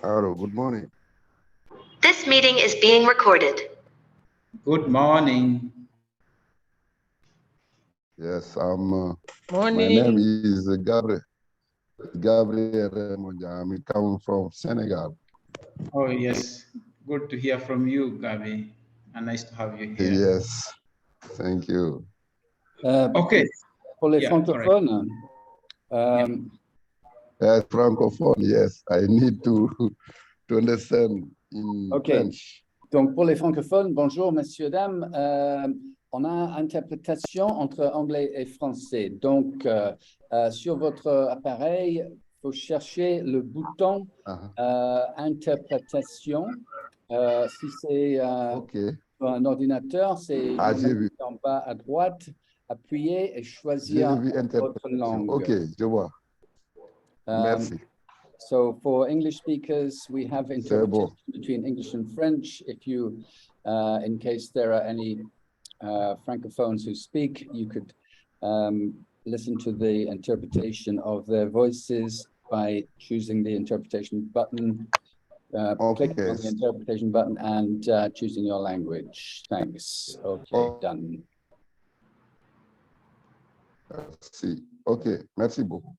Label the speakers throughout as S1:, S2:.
S1: Hello, good morning.
S2: This meeting is being recorded.
S3: Good morning.
S1: Yes, my
S4: Morning.
S1: name is Gabriel Remonja. I'm coming from Senegal.
S3: Oh, yes. Good to hear from you, Gabi. And nice to have you here.
S1: Yes, thank you.
S3: Okay.
S5: Pour les
S3: Yeah,
S5: francophones,
S1: Yes, francophone, yes, I need to understand in French.
S5: donc pour les francophones, bonjour messieurs, dames. On a interprétation entre anglais et français. Donc, sur votre appareil, il faut chercher le bouton interprétation. Si c'est un ordinateur, c'est en bas à droite, appuyer et choisir votre langue.
S1: Ok, je vois. Merci.
S5: So for English speakers, we have interpretation between English and French. If you, in case there are any francophones who speak, you could listen to the interpretation of their voices by choosing the interpretation button, clicking on the interpretation button and choosing your language. Thanks. Okay, done.
S1: Merci. Okay, merci beaucoup.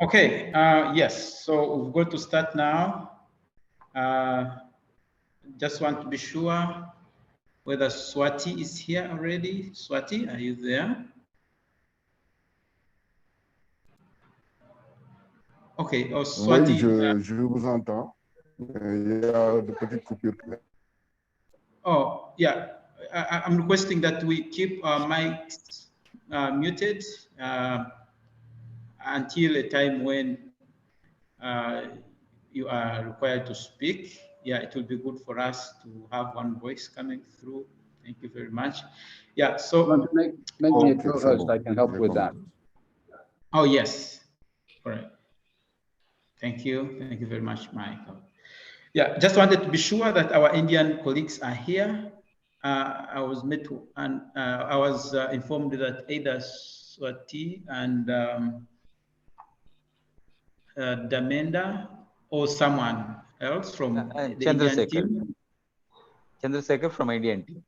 S3: Okay, yes, so we're going to start now. Just want to be sure whether Swati is here already. Swati, are you there? Okay, Swati.
S1: Oui, je vous entends. Il y a de petites coupures.
S3: Oh, yeah, I'm requesting that we keep our mics muted until a time when you are required to speak. Yeah, it will be good for us to have one voice coming through. Thank you very much. Yeah, so
S5: make me a co-host. I can help with that.
S3: Oh, yes, correct. Thank you very much, Michael. Yeah, just wanted to be sure that our Indian colleagues are here. I was informed that either Swati and Damenda or someone else from the Indian team.
S6: Chandrasekhar from Indian team.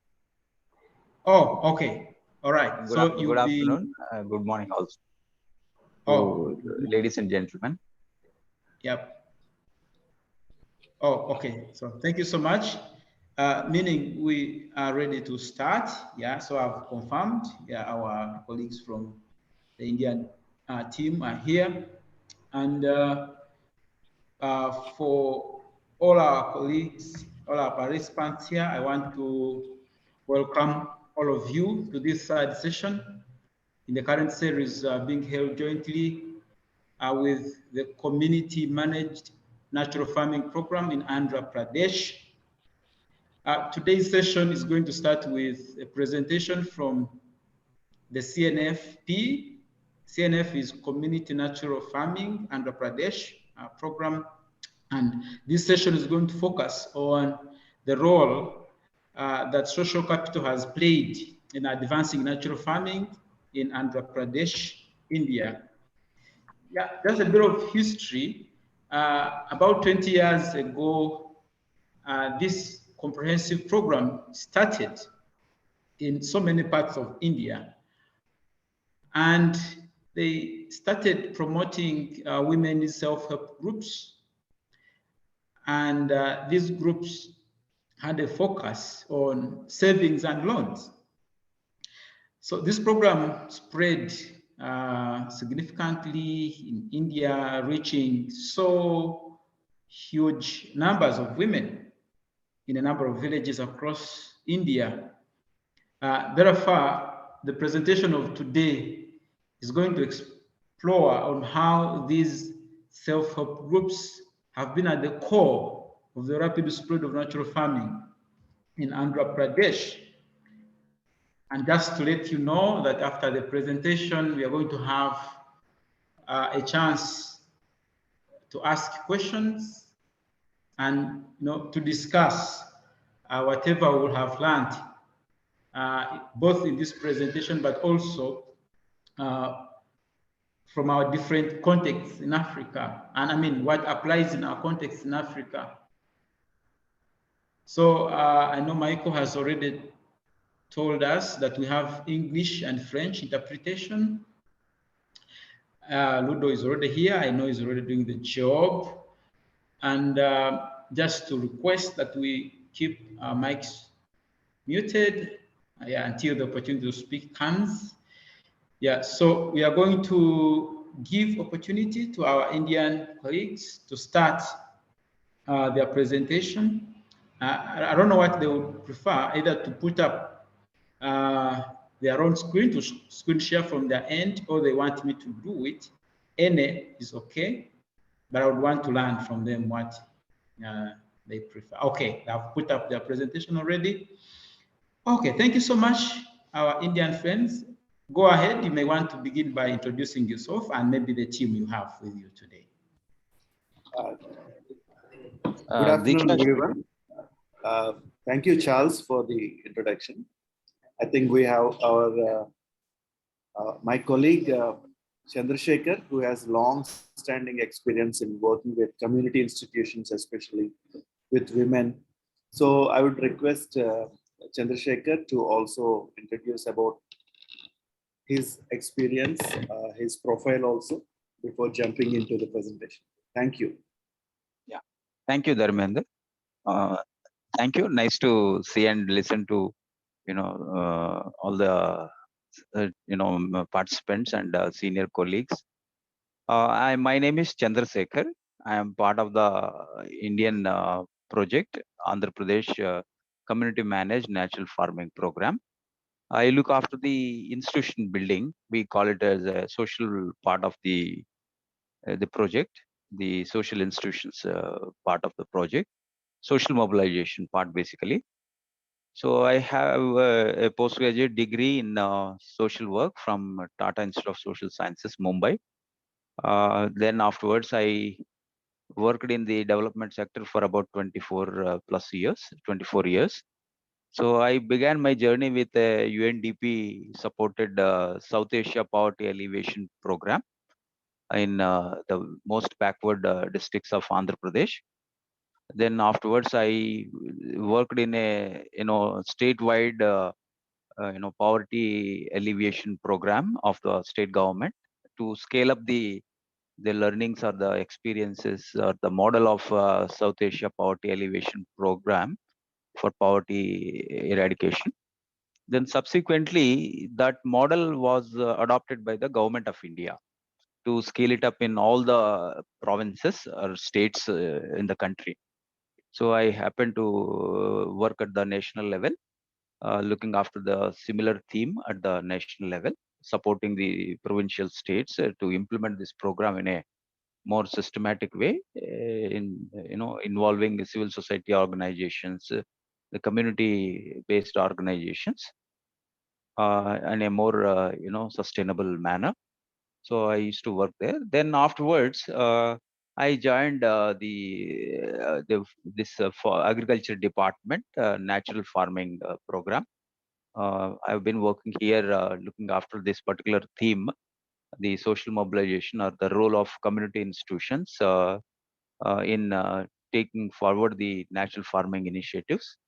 S3: Oh, okay. All right.
S6: Good afternoon. Good morning also.
S3: Oh,
S6: ladies and gentlemen.
S3: Yep. Oh, okay. So thank you so much. Meaning we are ready to start. Yeah. So I've confirmed. Yeah, our colleagues from the Indian team are here, and for all our colleagues, all our participants here, I want to welcome all of you to this third session in the current series being held jointly with the Community Managed Natural Farming Program in Andhra Pradesh. Today's session is going to start with a presentation from the CNFP. CNF is Community Natural Farming Andhra Pradesh program. And this session is going to focus on the role that social capital has played in advancing natural farming in Andhra Pradesh, India. Yeah, just a bit of history. About 20 years ago, this comprehensive program started in so many parts of India. And they started promoting women self-help groups. And these groups had a focus on savings and loans. So this program spread significantly in India, reaching so huge numbers of women in a number of villages across India. Therefore, the presentation of today is going to explore on how these self-help groups have been at the core of the rapid spread of natural farming in Andhra Pradesh. And just to let you know that after the presentation, we are going to have a chance to ask questions and to discuss whatever we will have learned, both in this presentation, but also from our different contexts in Africa, and I mean what applies in our context in Africa. So I know Michael has already told us that we have English and French interpretation. Ludo is already here. I know he's already doing the job. And just to request that we keep our mics muted until the opportunity to speak comes. Yeah, so we are going to give opportunity to our Indian colleagues to start their presentation. I don't know what they would prefer, either to put up their own screen to screen share from their end, or they want me to do it. Any is okay, but I would want to learn from them what they prefer. Okay, I've put up their presentation already. Okay, thank you so much, our Indian friends. Go ahead, you may want to begin by introducing yourself and maybe the team you have with you today.
S4: Good afternoon, everyone. Thank you, Charles, for the introduction. I think we have our my colleague Chandrasekhar, who has long-standing experience in working with community institutions, especially with women. So I would request Chandrasekhar to also introduce about his experience, his profile also, before jumping into the presentation. Thank you.
S6: Yeah, thank you, Dharmendra. Thank you. Nice to see and listen to, all the, participants and senior colleagues. My name is Chandrasekhar. I am part of the Indian project, Andhra Pradesh Community Managed Natural Farming Program. I look after the institution building. We call it as a social part of the project, the social institutions part of the project, social mobilization part basically. So I have a postgraduate degree in social work from Tata Institute of Social Sciences, Mumbai. Then afterwards, I worked in the development sector for about 24 years. So I began my journey with a UNDP supported South Asia Poverty Alleviation Program in the most backward districts of Andhra Pradesh. Then afterwards, I worked in a statewide poverty alleviation program of the state government to scale up the learnings or the experiences or the model of South Asia Poverty Alleviation Program for poverty eradication. Then subsequently, that model was adopted by the government of India to scale it up in all the provinces or states in the country. So I happened to work at the national level, looking after the similar theme at the national level, supporting the provincial states to implement this program in a more systematic way, involving the civil society organizations, the community-based organizations, in a more sustainable manner. So I used to work there. Then afterwards, I joined this for agriculture department natural farming program. I've been working here looking after this particular theme, the social mobilization or the role of community institutions in taking forward the natural farming initiatives.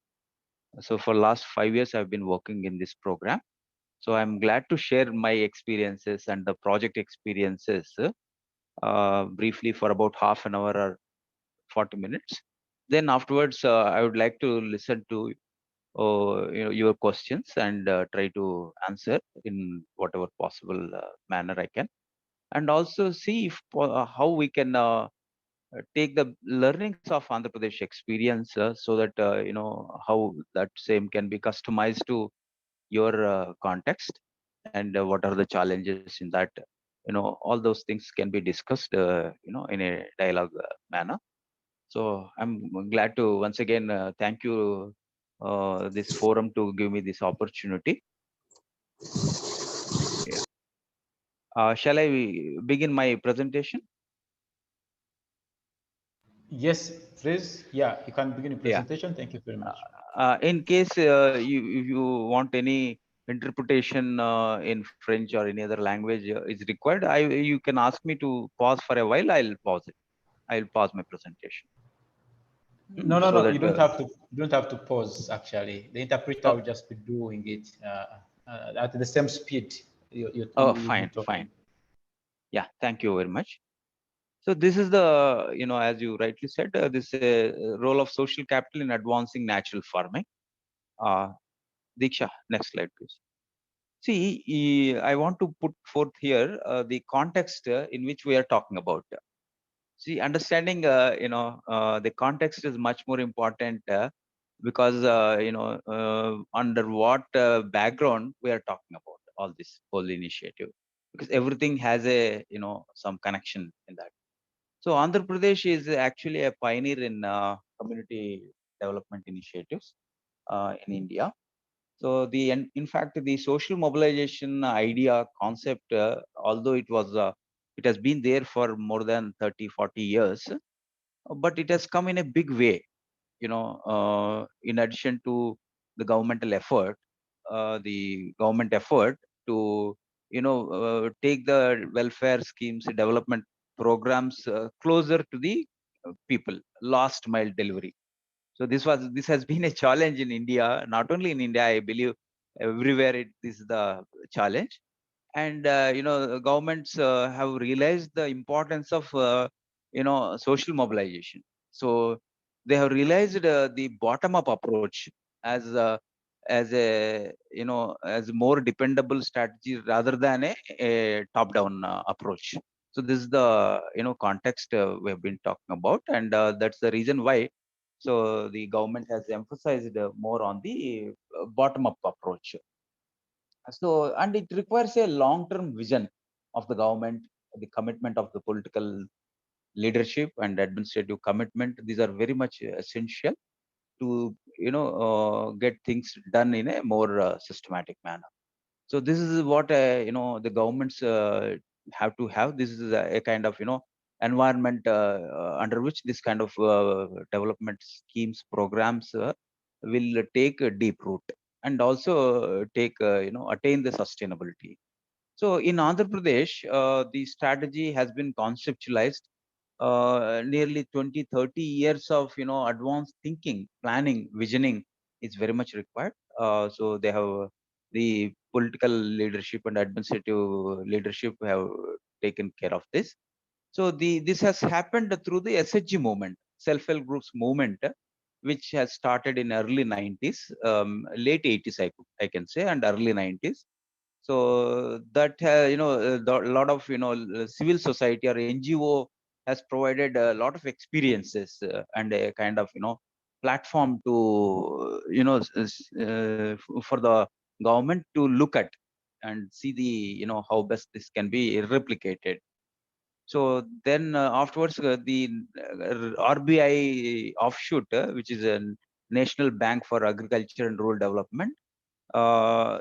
S6: So for last 5 years, I've been working in this program. So I'm glad to share my experiences and the project experiences briefly for about half an hour or 40 minutes. Then afterwards, I would like to listen to your questions and try to answer in whatever possible manner I can, and also see if how we can take the learnings of Andhra Pradesh experience so that how that same can be customized to your context and what are the challenges in that. All those things can be discussed in a dialogue manner. So I'm glad to once again thank you this forum to give me this opportunity. Yeah. Shall I begin my presentation?
S3: Yes, please. Yeah, you can begin your presentation.
S6: Yeah.
S3: Thank you very much.
S6: In case if you want any interpretation in French or any other language is required, you can ask me to pause for a while. I'll pause it. I'll pause my presentation.
S3: No, no,
S6: so
S3: no.
S6: that,
S3: You don't have to. You don't have to pause. Actually, the interpreter will just be doing it at the same speed.
S6: Fine, fine. Yeah, thank you very much. So this is the, as you rightly said, this role of social capital in advancing natural farming. Diksha, next slide, please. See, I want to put forth here the context in which we are talking about. See, understanding, the context is much more important because, under what background we are talking about all this whole initiative, because everything has a, some connection in that. So Andhra Pradesh is actually a pioneer in community development initiatives in India. So in fact, the social mobilization idea concept, although it has been there for more than 30, 40 years, but it has come in a big way, in addition to the government effort to, take the welfare schemes, development programs closer to the people, last mile delivery. So this has been a challenge in India, not only in India, I believe everywhere this is the challenge. And governments have realized the importance of social mobilization. So they have realized the bottom up approach as a as more dependable strategy rather than a top down approach. So this is the context we have been talking about, and that's the reason why. So the government has emphasized more on the bottom up approach. So, and it requires a long-term vision of the government, the commitment of the political leadership and administrative commitment. These are very much essential to, get things done in a more systematic manner. So this is what, the governments have to have. This is a kind of, environment under which this kind of development schemes, programs will take a deep root and also take, attain the sustainability. So in Andhra Pradesh, the strategy has been conceptualized nearly 20, 30 years of, advanced thinking, planning, visioning is very much required. So they have the political leadership and administrative leadership have taken care of this. So this has happened through the SHG movement, self-help groups movement, which has started in early 90s, late 80s, I can say, and early 90s. So that a lot of civil society or NGO has provided a lot of experiences and a kind of platform to for the government to look at and see the how best this can be replicated. So then afterwards, the RBI offshoot, which is a National Bank for Agriculture and Rural Development,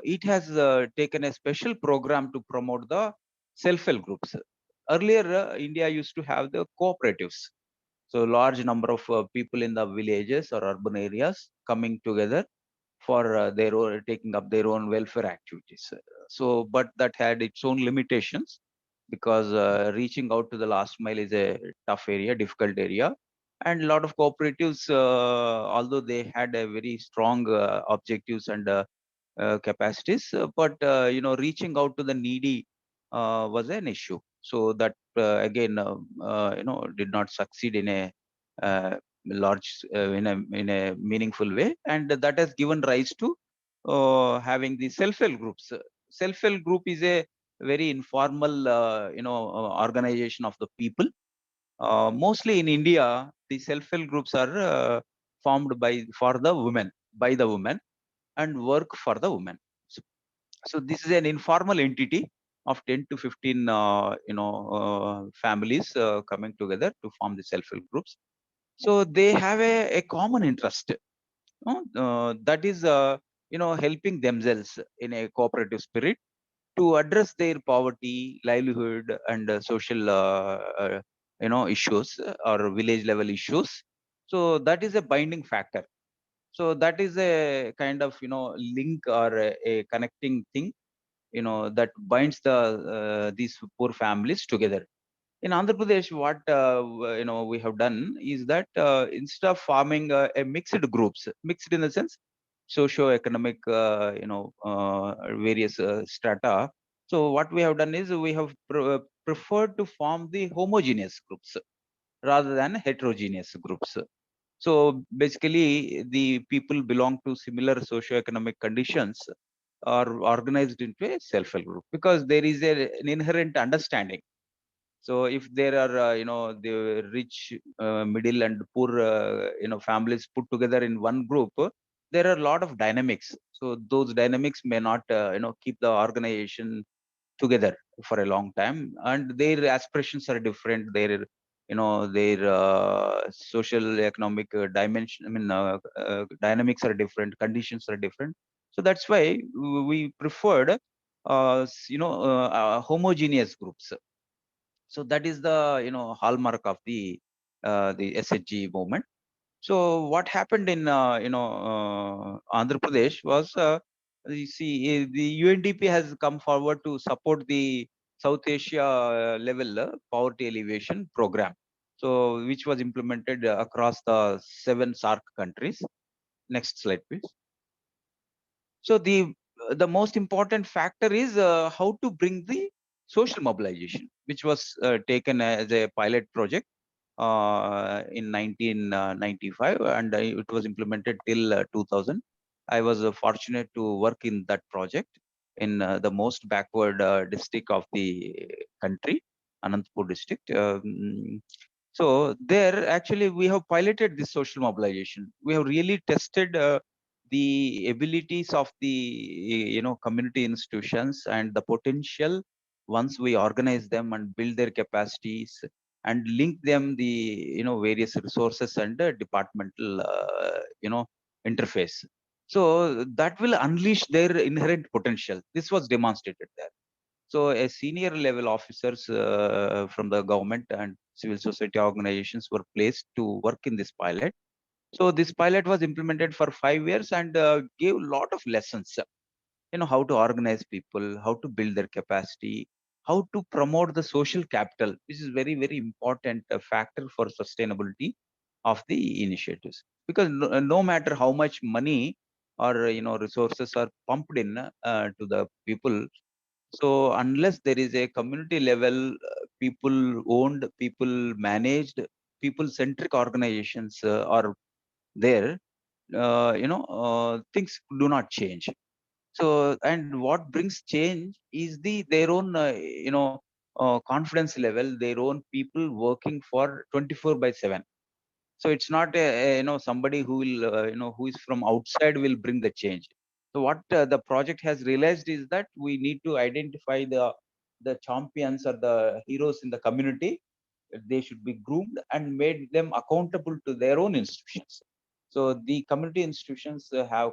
S6: it has taken a special program to promote the self-help groups. Earlier, India used to have the cooperatives. So large number of people in the villages or urban areas coming together for their own, taking up their own welfare activities. So, but that had its own limitations because reaching out to the last mile is a tough area, difficult area. And a lot of cooperatives, although they had a very strong objectives and capacities, but reaching out to the needy was an issue. So that again, did not succeed in a large in a meaningful way, and that has given rise to having the self-help groups. Self-help group is a very informal, organization of the people. Mostly in India, the self-help groups are formed by the women, and work for the women. So this is an informal entity of 10 to 15, families coming together to form the self-help groups. So they have a common interest, that is, helping themselves in a cooperative spirit to address their poverty, livelihood, and social, issues or village level issues. So that is a binding factor. So that is a kind of link or a connecting thing that binds these poor families together. In Andhra Pradesh, what we have done is that instead of forming a mixed groups, mixed in the sense socio-economic, various strata. So what we have done is we have preferred to form the homogeneous groups rather than heterogeneous groups. So basically, the people belong to similar socio-economic conditions are organized into a self-help group because there is an inherent understanding. So if there are, the rich, middle and poor, families put together in one group, there are a lot of dynamics. So those dynamics may not, keep the organization together for a long time, and their aspirations are different. Their social economic dimension, dynamics are different, conditions are different. So that's why we preferred, homogeneous groups. So that is the hallmark of the SHG movement. So what happened in Andhra Pradesh was, you see, the UNDP has come forward to support the South Asia level poverty alleviation program, so which was implemented across the 7 SAARC countries. Next slide, please. So the most important factor is how to bring the social mobilization, which was taken as a pilot project in 1995, and it was implemented till 2000. I was fortunate to work in that project in the most backward district of the country, Anantapur district. So there, actually, we have piloted this social mobilization. We have really tested the abilities of the community institutions and the potential once we organize them and build their capacities and link them the various resources and departmental interface. So that will unleash their inherent potential. This was demonstrated there. So a senior level officers from the government and civil society organizations were placed to work in this pilot. So this pilot was implemented for 5 years and gave a lot of lessons. How to organize people, how to build their capacity, how to promote the social capital, which is very, very important factor for sustainability of the initiatives. Because no matter how much money or resources are pumped in to the people, so unless there is a community level, people owned, people managed, people centric organizations are there, things do not change. So, and what brings change is their own, confidence level, their own people working for 24/7. So it's not somebody who will, who is from outside will bring the change. So what the project has realized is that we need to identify the champions or the heroes in the community. They should be groomed and made them accountable to their own institutions. So the community institutions have,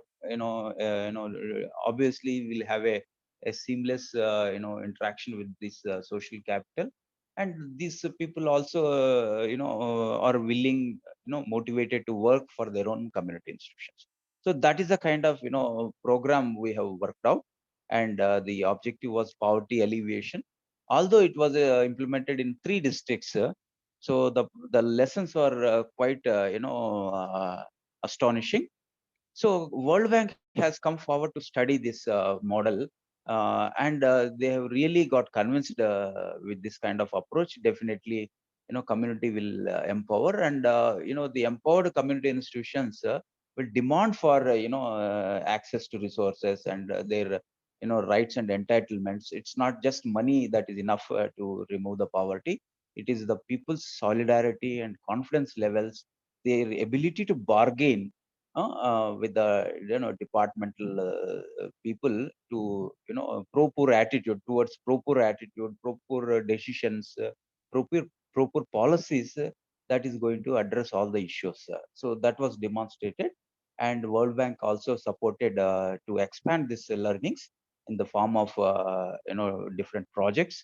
S6: obviously will have a seamless, interaction with this social capital, and these people also, are willing, motivated to work for their own community institutions. So that is the kind of, program we have worked out, and the objective was poverty alleviation. Although it was implemented in 3 districts, so the lessons were quite, astonishing. So World Bank has come forward to study this model, and they have really got convinced with this kind of approach. Definitely, community will empower, and the empowered community institutions will demand for access to resources and their rights and entitlements. It's not just money that is enough to remove the poverty. It is the people's solidarity and confidence levels, their ability to bargain with the departmental people to pro poor attitude towards pro poor attitude, pro poor decisions, pro poor policies that is going to address all the issues. So that was demonstrated, and World Bank also supported to expand this learnings in the form of different projects.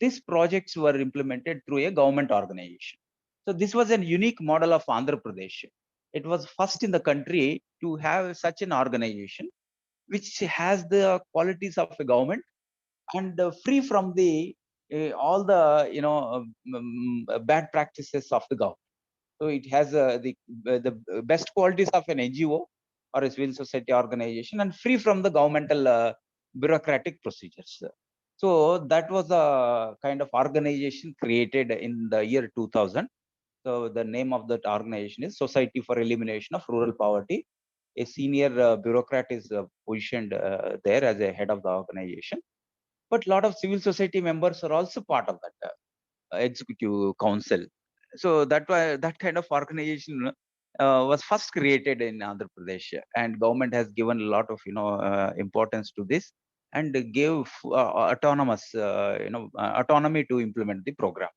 S6: These projects were implemented through a government organization. So this was a unique model of Andhra Pradesh. it was first in the country to have such an organization which has the qualities of a government and free from the all the bad practices of the government. So it has the best qualities of an NGO or a civil society organization and free from the governmental bureaucratic procedures. So that was a kind of organization created in the year 2000. So the name of that organization is Society for Elimination of Rural Poverty. A senior bureaucrat is positioned there as a head of the organization. But a lot of civil society members are also part of that executive council. So that why that kind of organization was first created in Andhra Pradesh, and government has given a lot of importance to this and gave autonomy to implement the program.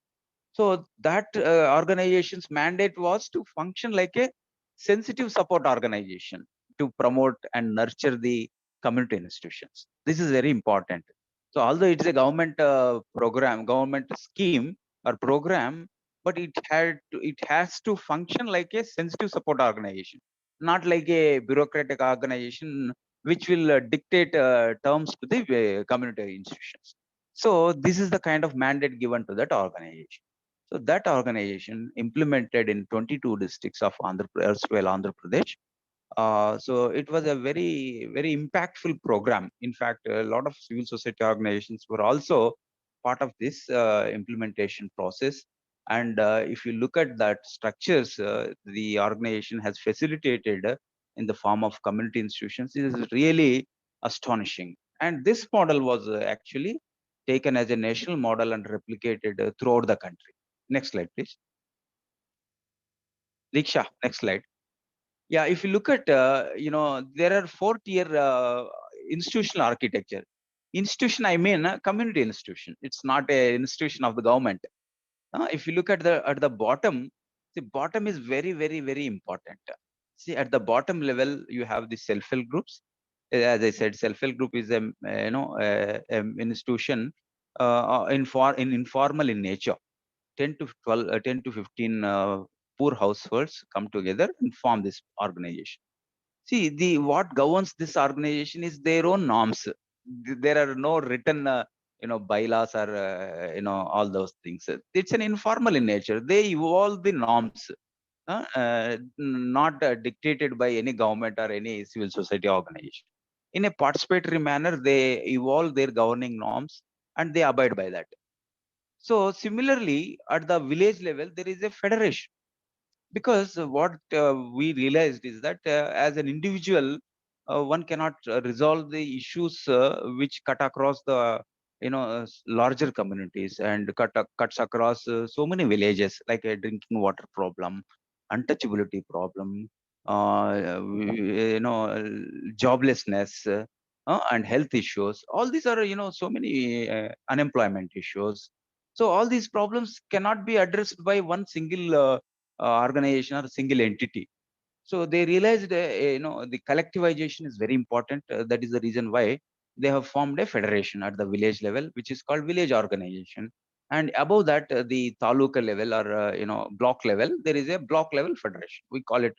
S6: So that organization's mandate was to function like a sensitive support organization to promote and nurture the community institutions. This is very important. So although it's a government program, government scheme or program, but it has to function like a sensitive support organization, not like a bureaucratic organization which will dictate terms to the community institutions. So this is the kind of mandate given to that organization. So that organization implemented in 22 districts of erstwhile Andhra Pradesh. So it was a very impactful program. In fact, a lot of civil society organizations were also part of this implementation process. And if you look at that structures, the organization has facilitated in the form of community institutions. It is really astonishing. And this model was actually taken as a national model and replicated throughout the country. Next slide, please. Diksha, next slide. Yeah, if you look at, there are 4-tier institutional architecture. Institution, I mean, community institution. It's not a institution of the government. If you look at the bottom, the bottom is very important. See, at the bottom level, you have the self-help groups. As I said, self-help group is an institution informal in nature. 10 to 15 poor households come together and form this organization. See, what governs this organization is their own norms. There are no written, bylaws or all those things. It's an informal in nature. They evolve the norms, not dictated by any government or any civil society organization. In a participatory manner, they evolve their governing norms and they abide by that. So similarly, at the village level, there is a federation, because what we realized is that as an individual, one cannot resolve the issues which cut across the larger communities and cuts across so many villages, like a drinking water problem, untouchability problem, joblessness, and health issues. All these are so many unemployment issues. So all these problems cannot be addressed by one single organization or a single entity. So they realized, the collectivization is very important. That is the reason why they have formed a federation at the village level, which is called village organization. And above that, the taluka level or block level, there is a block level federation. We call it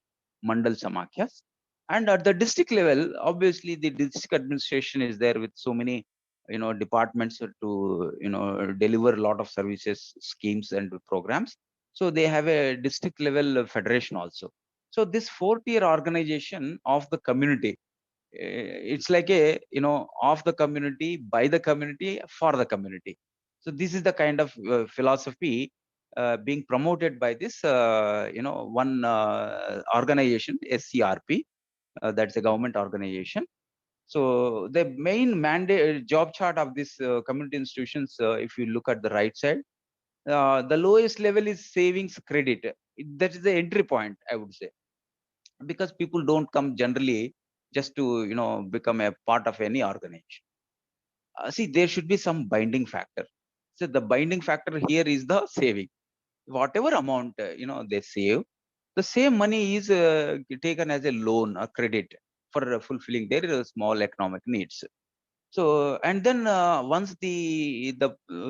S6: mandal samakyas. And at the district level, obviously, the district administration is there with so many departments to deliver a lot of services, schemes, and programs. So they have a district level federation also. So this 4-tier organization of the community, it's like a of the community, by the community, for the community. So this is the kind of philosophy being promoted by this one organization, SCRP. That's a government organization. So the main mandate job chart of this community institutions, if you look at the right side, the lowest level is savings credit. That is the entry point, I would say, because people don't come generally just to become a part of any organization. See, there should be some binding factor. So the binding factor here is the saving. Whatever amount they save, the same money is taken as a loan or credit for fulfilling their small economic needs. So, and then once the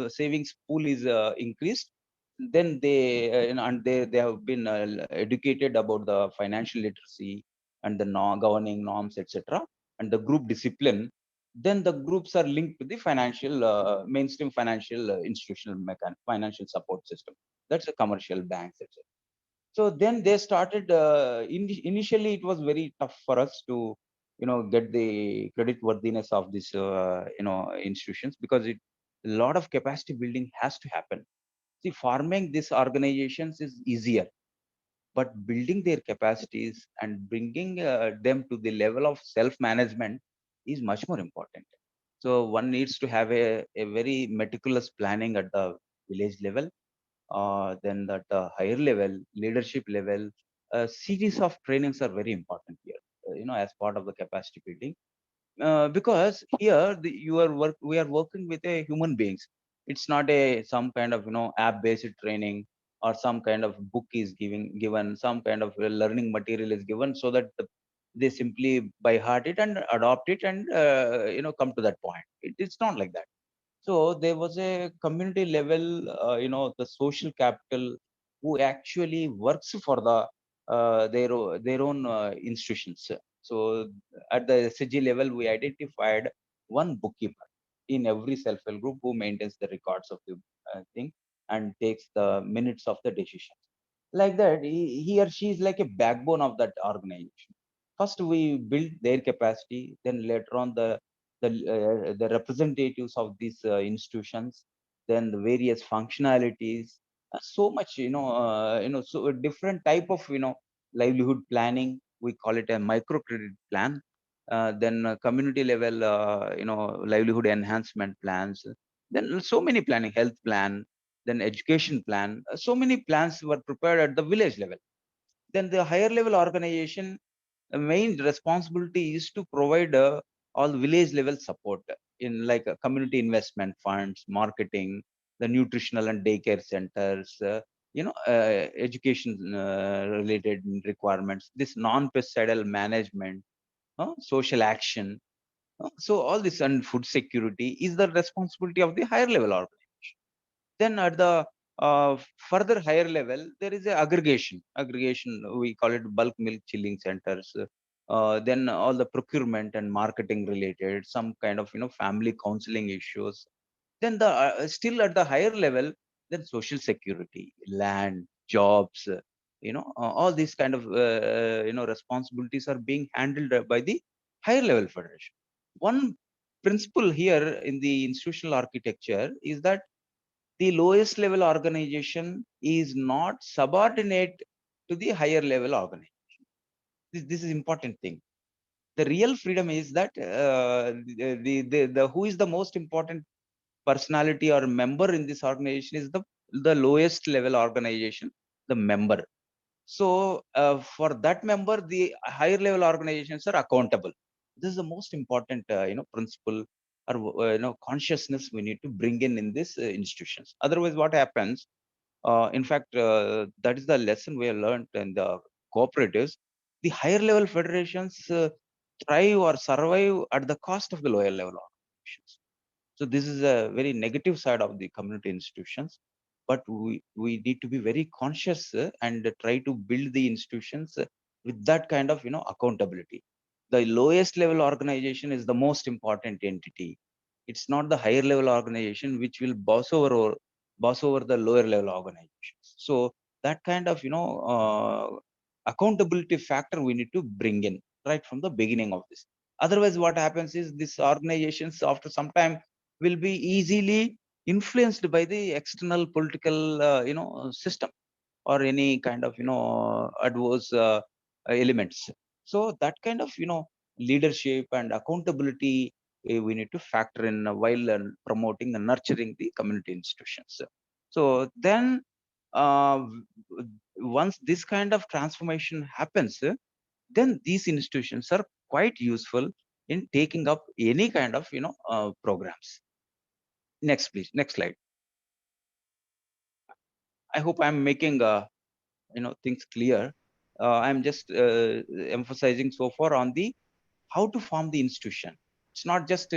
S6: savings pool is increased, then they and they have been educated about the financial literacy and the governing norms, etc., and the group discipline. Then the groups are linked to the financial mainstream financial institutional financial support system. That's a commercial banks, etc. So then they started. Initially, it was very tough for us to, get the credit worthiness of this, institutions, because a lot of capacity building has to happen. See, forming these organizations is easier, but building their capacities and bringing them to the level of self-management is much more important. So one needs to have a very meticulous planning at the village level, then at the higher level, leadership level. A series of trainings are very important here, as part of the capacity building, because here we are working with a human beings. It's not a some kind of app based training, or some kind of book is given, some kind of learning material is given, so that they simply by heart it and adopt it and come to that point. It's not like that. So there was a community level, the social capital, who actually works for the their own institutions. So at the SG level, we identified one bookkeeper in every self-help group who maintains the records of the thing and takes the minutes of the decisions. Like that, he or she is like a backbone of that organization. First, we build their capacity, then later on the representatives of these institutions, then the various functionalities, so much so a different type of livelihood planning. We call it a microcredit plan. Then community level livelihood enhancement plans. Then so many planning, health plan, then education plan. So many plans were prepared at the village level. Then the higher level organization, main responsibility is to provide all village level support in like community investment funds, marketing, the nutritional and daycare centers, education related requirements, this non-pesticide management, social action. So all this and food security is the responsibility of the higher level organization. Then at the further higher level, there is a aggregation. Aggregation, we call it bulk milk chilling centers. Then all the procurement and marketing related, some kind of family counseling issues. Then the still at the higher level, then social security, land, jobs. All these kind of responsibilities are being handled by the higher level federation. One principle here in the institutional architecture is that the lowest level organization is not subordinate to the higher level organization. This is important thing. The real freedom is that the who is the most important personality or member in this organization is the lowest level organization, the member. So for that member, the higher level organizations are accountable. This is the most important principle or consciousness we need to bring in this institutions. Otherwise, what happens? In fact, that is the lesson we have learned in the cooperatives. The higher level federations thrive or survive at the cost of the lower level organizations. So this is a very negative side of the community institutions, but we need to be very conscious and try to build the institutions with that kind of accountability. The lowest level organization is the most important entity. It's not the higher level organization which will boss over the lower level organizations. So that kind of accountability factor we need to bring in right from the beginning of this. Otherwise, what happens is these organizations after some time will be easily influenced by the external political system or any kind of adverse elements. So that kind of leadership and accountability we need to factor in while promoting and nurturing the community institutions. So then once this kind of transformation happens, then these institutions are quite useful in taking up any kind of programs. Next, please. Next slide. I hope I'm making things clear. I'm just emphasizing so far on the how to form the institution. It's not just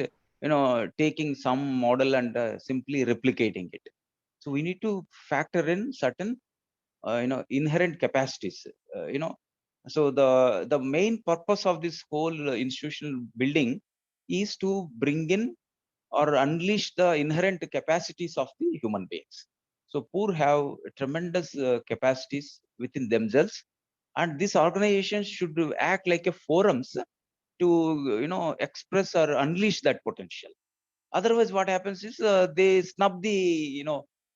S6: taking some model and simply replicating it. So we need to factor in certain, inherent capacities, So the main purpose of this whole institutional building is to bring in or unleash the inherent capacities of the human beings. So poor have tremendous capacities within themselves, and these organizations should act like a forums to express or unleash that potential. Otherwise, what happens is they snub the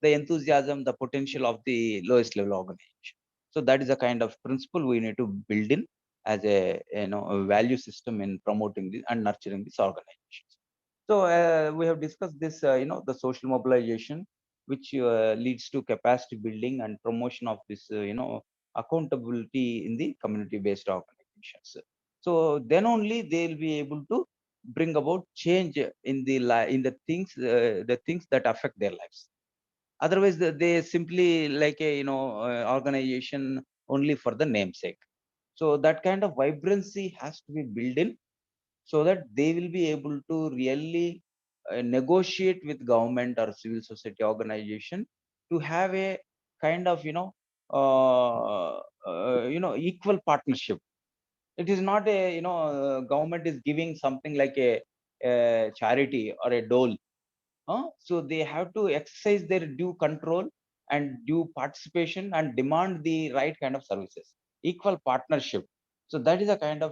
S6: enthusiasm, the potential of the lowest level organization. So that is a kind of principle we need to build in as a value system in promoting this and nurturing these organizations. So we have discussed this, the social mobilization, which leads to capacity building and promotion of this, accountability in the community-based organizations. So then only they'll be able to bring about change in the things that affect their lives. Otherwise, they simply like a organization only for the namesake. So that kind of vibrancy has to be built in, so that they will be able to really negotiate with government or civil society organization to have a kind of equal partnership. It is not a government is giving something like a charity or a dole. So they have to exercise their due control and due participation and demand the right kind of services, equal partnership. So that is a kind of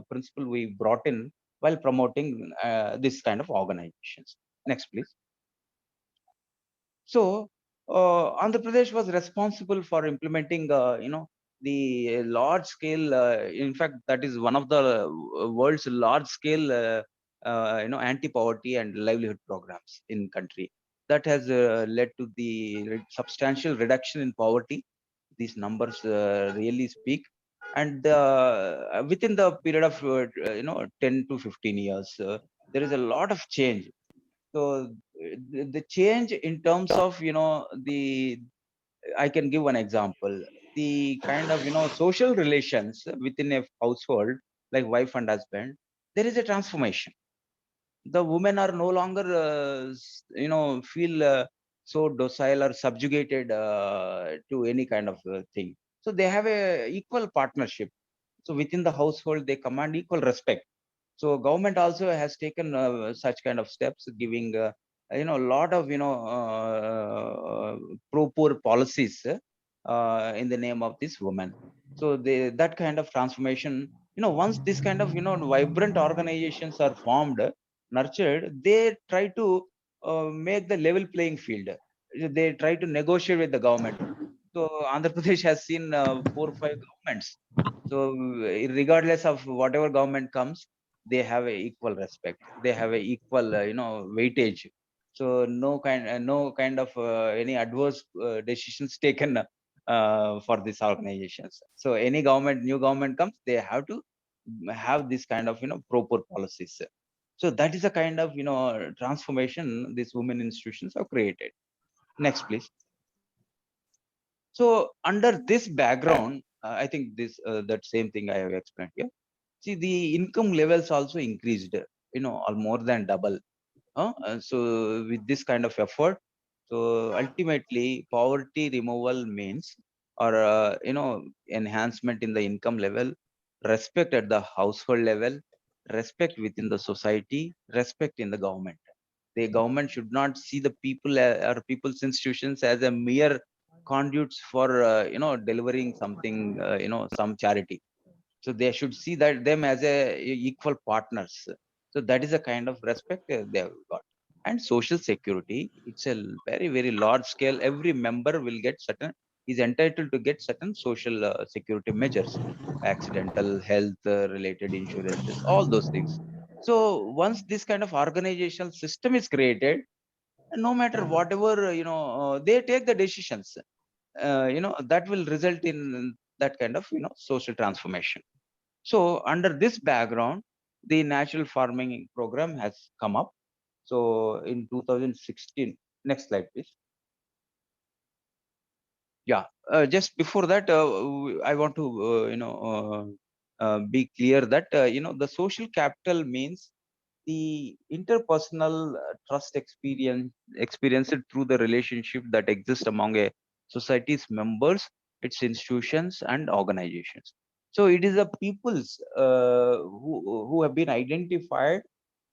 S6: principle we brought in while promoting this kind of organizations. Next, please. So Andhra Pradesh was responsible for implementing, the large scale. In fact, that is one of the world's large scale, anti-poverty and livelihood programs in country. That has led to the substantial reduction in poverty. These numbers really speak, and within the period of 10 to 15 years, there is a lot of change. So the change in terms of the I can give one example. The kind of social relations within a household, like wife and husband, there is a transformation. The women are no longer feel so docile or subjugated to any kind of thing. So they have a equal partnership. So within the household they command equal respect. So government also has taken such kind of steps, giving a lot of pro poor policies in the name of this woman. So that kind of transformation, once this kind of vibrant organizations are formed, nurtured, they try to make the level playing field. They try to negotiate with the government. So Andhra Pradesh has seen 4 or 5 governments. So regardless of whatever government comes, they have a equal respect. They have a equal, weightage. So no kind of any adverse decisions taken for these organizations. So any new government comes, they have to have this kind of proper policies. So that is a kind of transformation these women institutions have created. Next, please. So under this background, I think that same thing I have explained here. See, the income levels also increased, or more than double. So with this kind of effort, so ultimately poverty removal means, or enhancement in the income level, respect at the household level, respect within the society, respect in the government. The government should not see the people or people's institutions as a mere conduits for delivering something, some charity. So they should see that them as a equal partners. So that is a kind of respect they have got. And social security, it's a very very large scale. Every member will get certain, is entitled to get certain social security measures, accidental health related insurances, all those things. So once this kind of organizational system is created, no matter whatever they take the decisions, that will result in that kind of social transformation. So under this background, the natural farming program has come up. So in 2016, next slide, please. Yeah, just before that, I want to be clear that the social capital means the interpersonal trust experienced through the relationship that exists among a society's members, its institutions and organizations. So it is the peoples who have been identified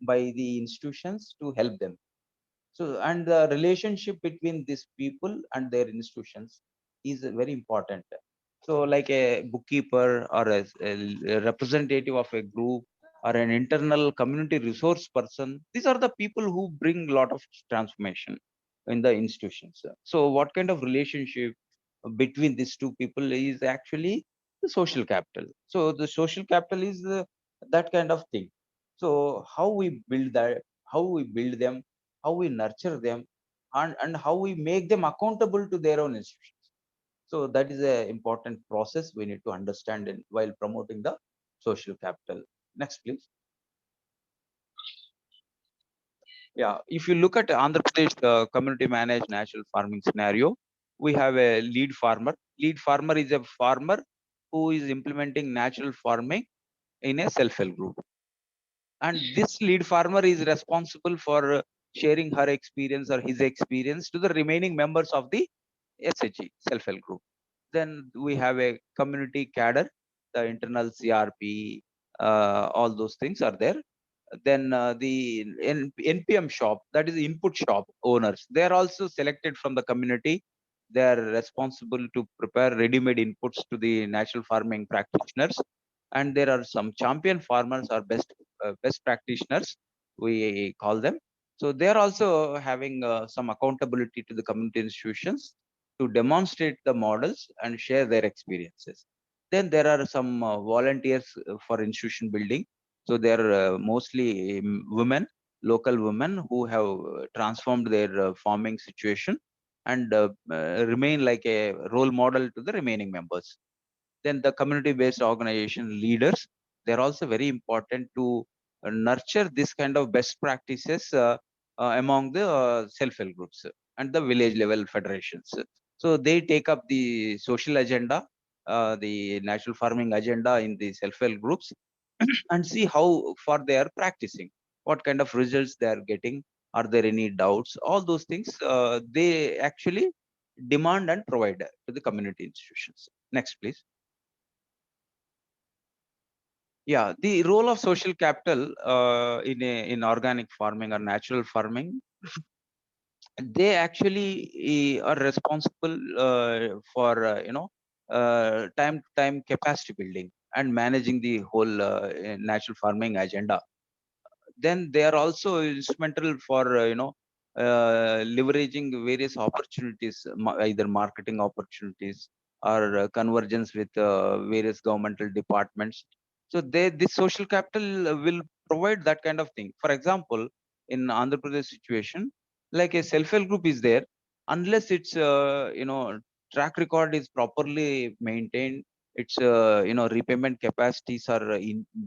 S6: by the institutions to help them. So, and the relationship between these people and their institutions is very important. So, like a bookkeeper or a representative of a group or an internal community resource person, these are the people who bring a lot of transformation in the institutions. So, what kind of relationship between these two people is actually the social capital. So, the social capital is that kind of thing. So, how we build that, how we build them, how we nurture them, and how we make them accountable to their own institutions. So that is an important process we need to understand while promoting the social capital. Next, please. Yeah, if you look at Andhra Pradesh community managed natural farming scenario, we have a lead farmer. Lead farmer is a farmer who is implementing natural farming in a self-help group. And this lead farmer is responsible for sharing her experience or his experience to the remaining members of the SHG, self-help group. Then we have a community cadre, the internal CRP, all those things are there. Then the NPM shop, that is input shop owners, they are also selected from the community. They are responsible to prepare ready-made inputs to the natural farming practitioners. And there are some champion farmers or best practitioners, we call them. So they are also having some accountability to the community institutions to demonstrate the models and share their experiences. Then there are some volunteers for institution building. So they are mostly women, local women who have transformed their farming situation and remain like a role model to the remaining members. Then the community-based organization leaders, they're also very important to nurture this kind of best practices among the self-help groups and the village level federations. So they take up the social agenda, the natural farming agenda in the self-help groups and see how far they are practicing, what kind of results they are getting, are there any doubts, all those things they actually demand and provide to the community institutions. Next, please. Yeah, the role of social capital in organic farming or natural farming, they actually are responsible for time capacity building and managing the whole natural farming agenda. Then they are also instrumental for leveraging various opportunities, either marketing opportunities or convergence with various governmental departments. So this social capital will provide that kind of thing. For example, in Andhra Pradesh situation, like a self-help group is there, unless its track record is properly maintained, its repayment capacities are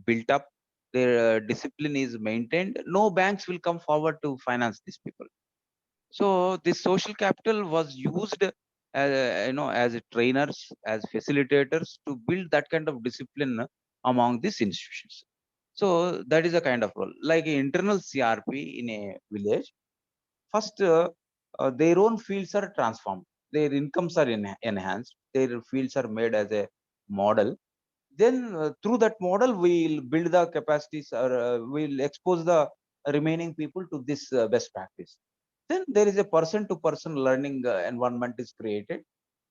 S6: built up, their discipline is maintained, no banks will come forward to finance these people. So this social capital was used as trainers, as facilitators to build that kind of discipline among these institutions. So that is a kind of role. Like internal CRP in a village, first their own fields are transformed, their incomes are enhanced, their fields are made as a model. Then through that model, we'll build the capacities or we'll expose the remaining people to this best practice. Then there is a person to person learning environment is created.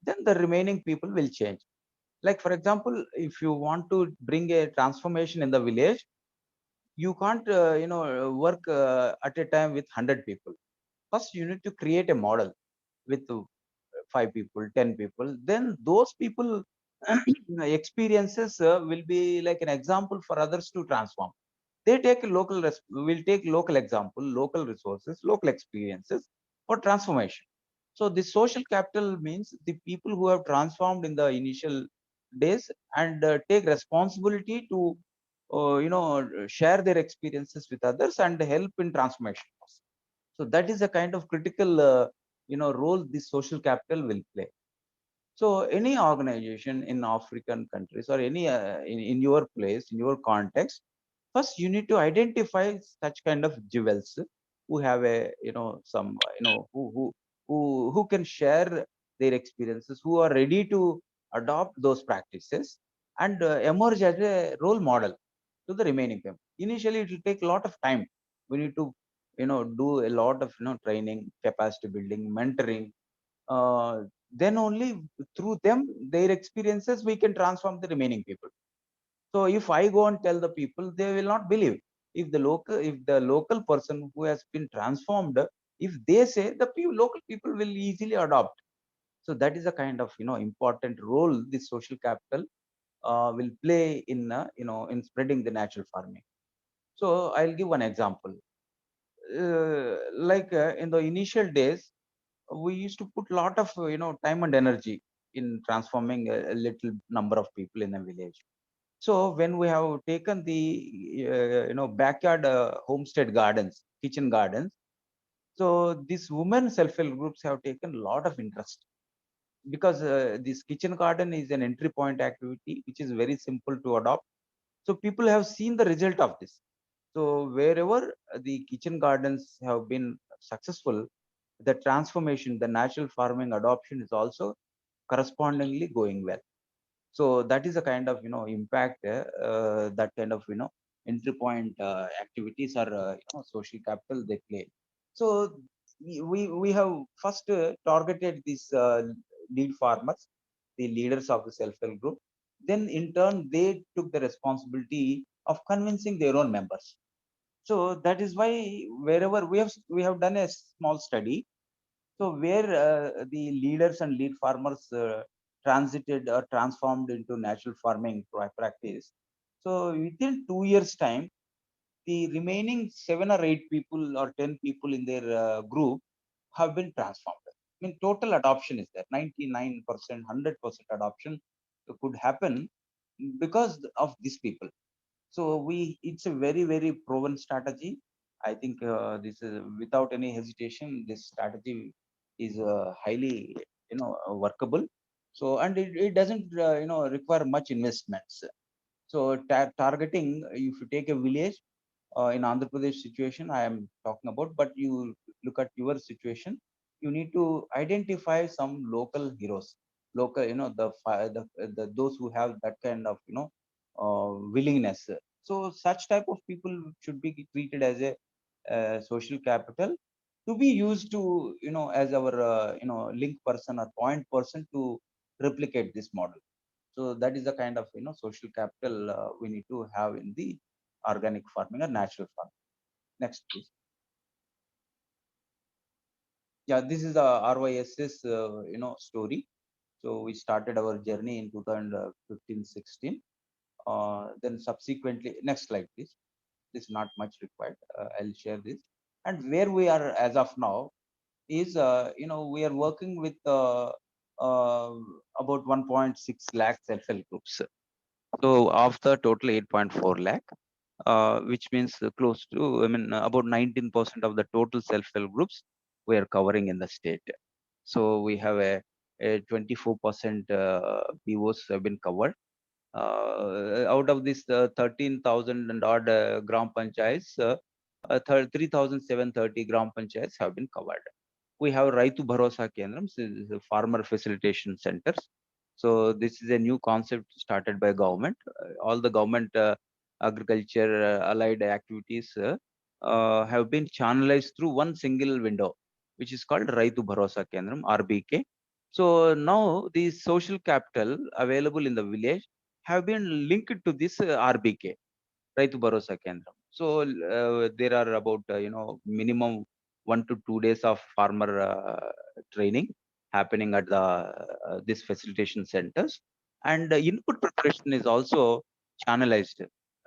S6: Then the remaining people will change. Like, for example, if you want to bring a transformation in the village, you can't, work at a time with 100 people. First, you need to create a model with 5 people, 10 people. Then those people experiences will be like an example for others to transform. They take a will take local example, local resources, local experiences for transformation. So the social capital means the people who have transformed in the initial days and take responsibility to share their experiences with others and help in transformation. So that is a kind of critical role this social capital will play. So any organization in African countries or any in your place, in your context, First, you need to identify such kind of jewels who have a, some, who can share their experiences, who are ready to adopt those practices and emerge as a role model to the remaining people. Initially, it will take a lot of time. We need to, do a lot of, training, capacity building, mentoring. Then only through them, their experiences, we can transform the remaining people. So if I go and tell the people, they will not believe. If the local person who has been transformed, if they say, the local people will easily adopt. So that is a kind of, important role this social capital will play in, in spreading the natural farming. So I'll give one example. Like in the initial days, we used to put a lot of, time and energy in transforming a little number of people in a village. So when we have taken the backyard homestead gardens, kitchen gardens, so these women self-help groups have taken a lot of interest, because this kitchen garden is an entry point activity which is very simple to adopt. So people have seen the result of this. So wherever the kitchen gardens have been successful, the transformation, the natural farming adoption is also correspondingly going well. So that is a kind of, impact that kind of, entry point activities or social capital they play. So we have first targeted these lead farmers, the leaders of the self-help group. Then in turn, they took the responsibility of convincing their own members. So that is why wherever we have done a small study. So where the leaders and lead farmers transited or transformed into natural farming practice. So within 2 years' time, the remaining 7 or 8 people or 10 people in their group have been transformed. I mean, total adoption is there. 99%, 100% adoption could happen because of these people. So it's a very, very proven strategy. I think this is, without any hesitation, this strategy is highly, workable. So, and it doesn't, require much investments. So targeting, if you take a village in Andhra Pradesh situation, I am talking about, but you look at your situation, you need to identify some local heroes, local, those who have that kind of, willingness. So such type of people should be treated as a social capital to be used to, as our, link person or point person to replicate this model. So that is the kind of, social capital we need to have in the organic farming or natural farming. Next, please. Yeah, this is the RYSS, story. So we started our journey in 2015-16. Then subsequently, next slide, please. This is not much required. I'll share this. And where we are as of now is, we are working with about 1.6 lakh self-help groups. So of the total 8.4 lakh, which means close to, about 19% of the total self-help groups we are covering in the state. So we have a 24% POs have been covered. Out of this 13,000 and odd gram panchayats, 3,730 gram panchayats have been covered. We have Raitu Bharosa Kendrams, farmer facilitation centers. So this is a new concept started by government. All the government agriculture allied activities have been channelized through one single window, which is called Raitu Bharosa Kendram, RBK. So now the social capital available in the village have been linked to this RBK, Raitu Bharosa Kendram. So there are about, minimum 1 to 2 days of farmer training happening at the this facilitation centers, and input preparation is also channelized,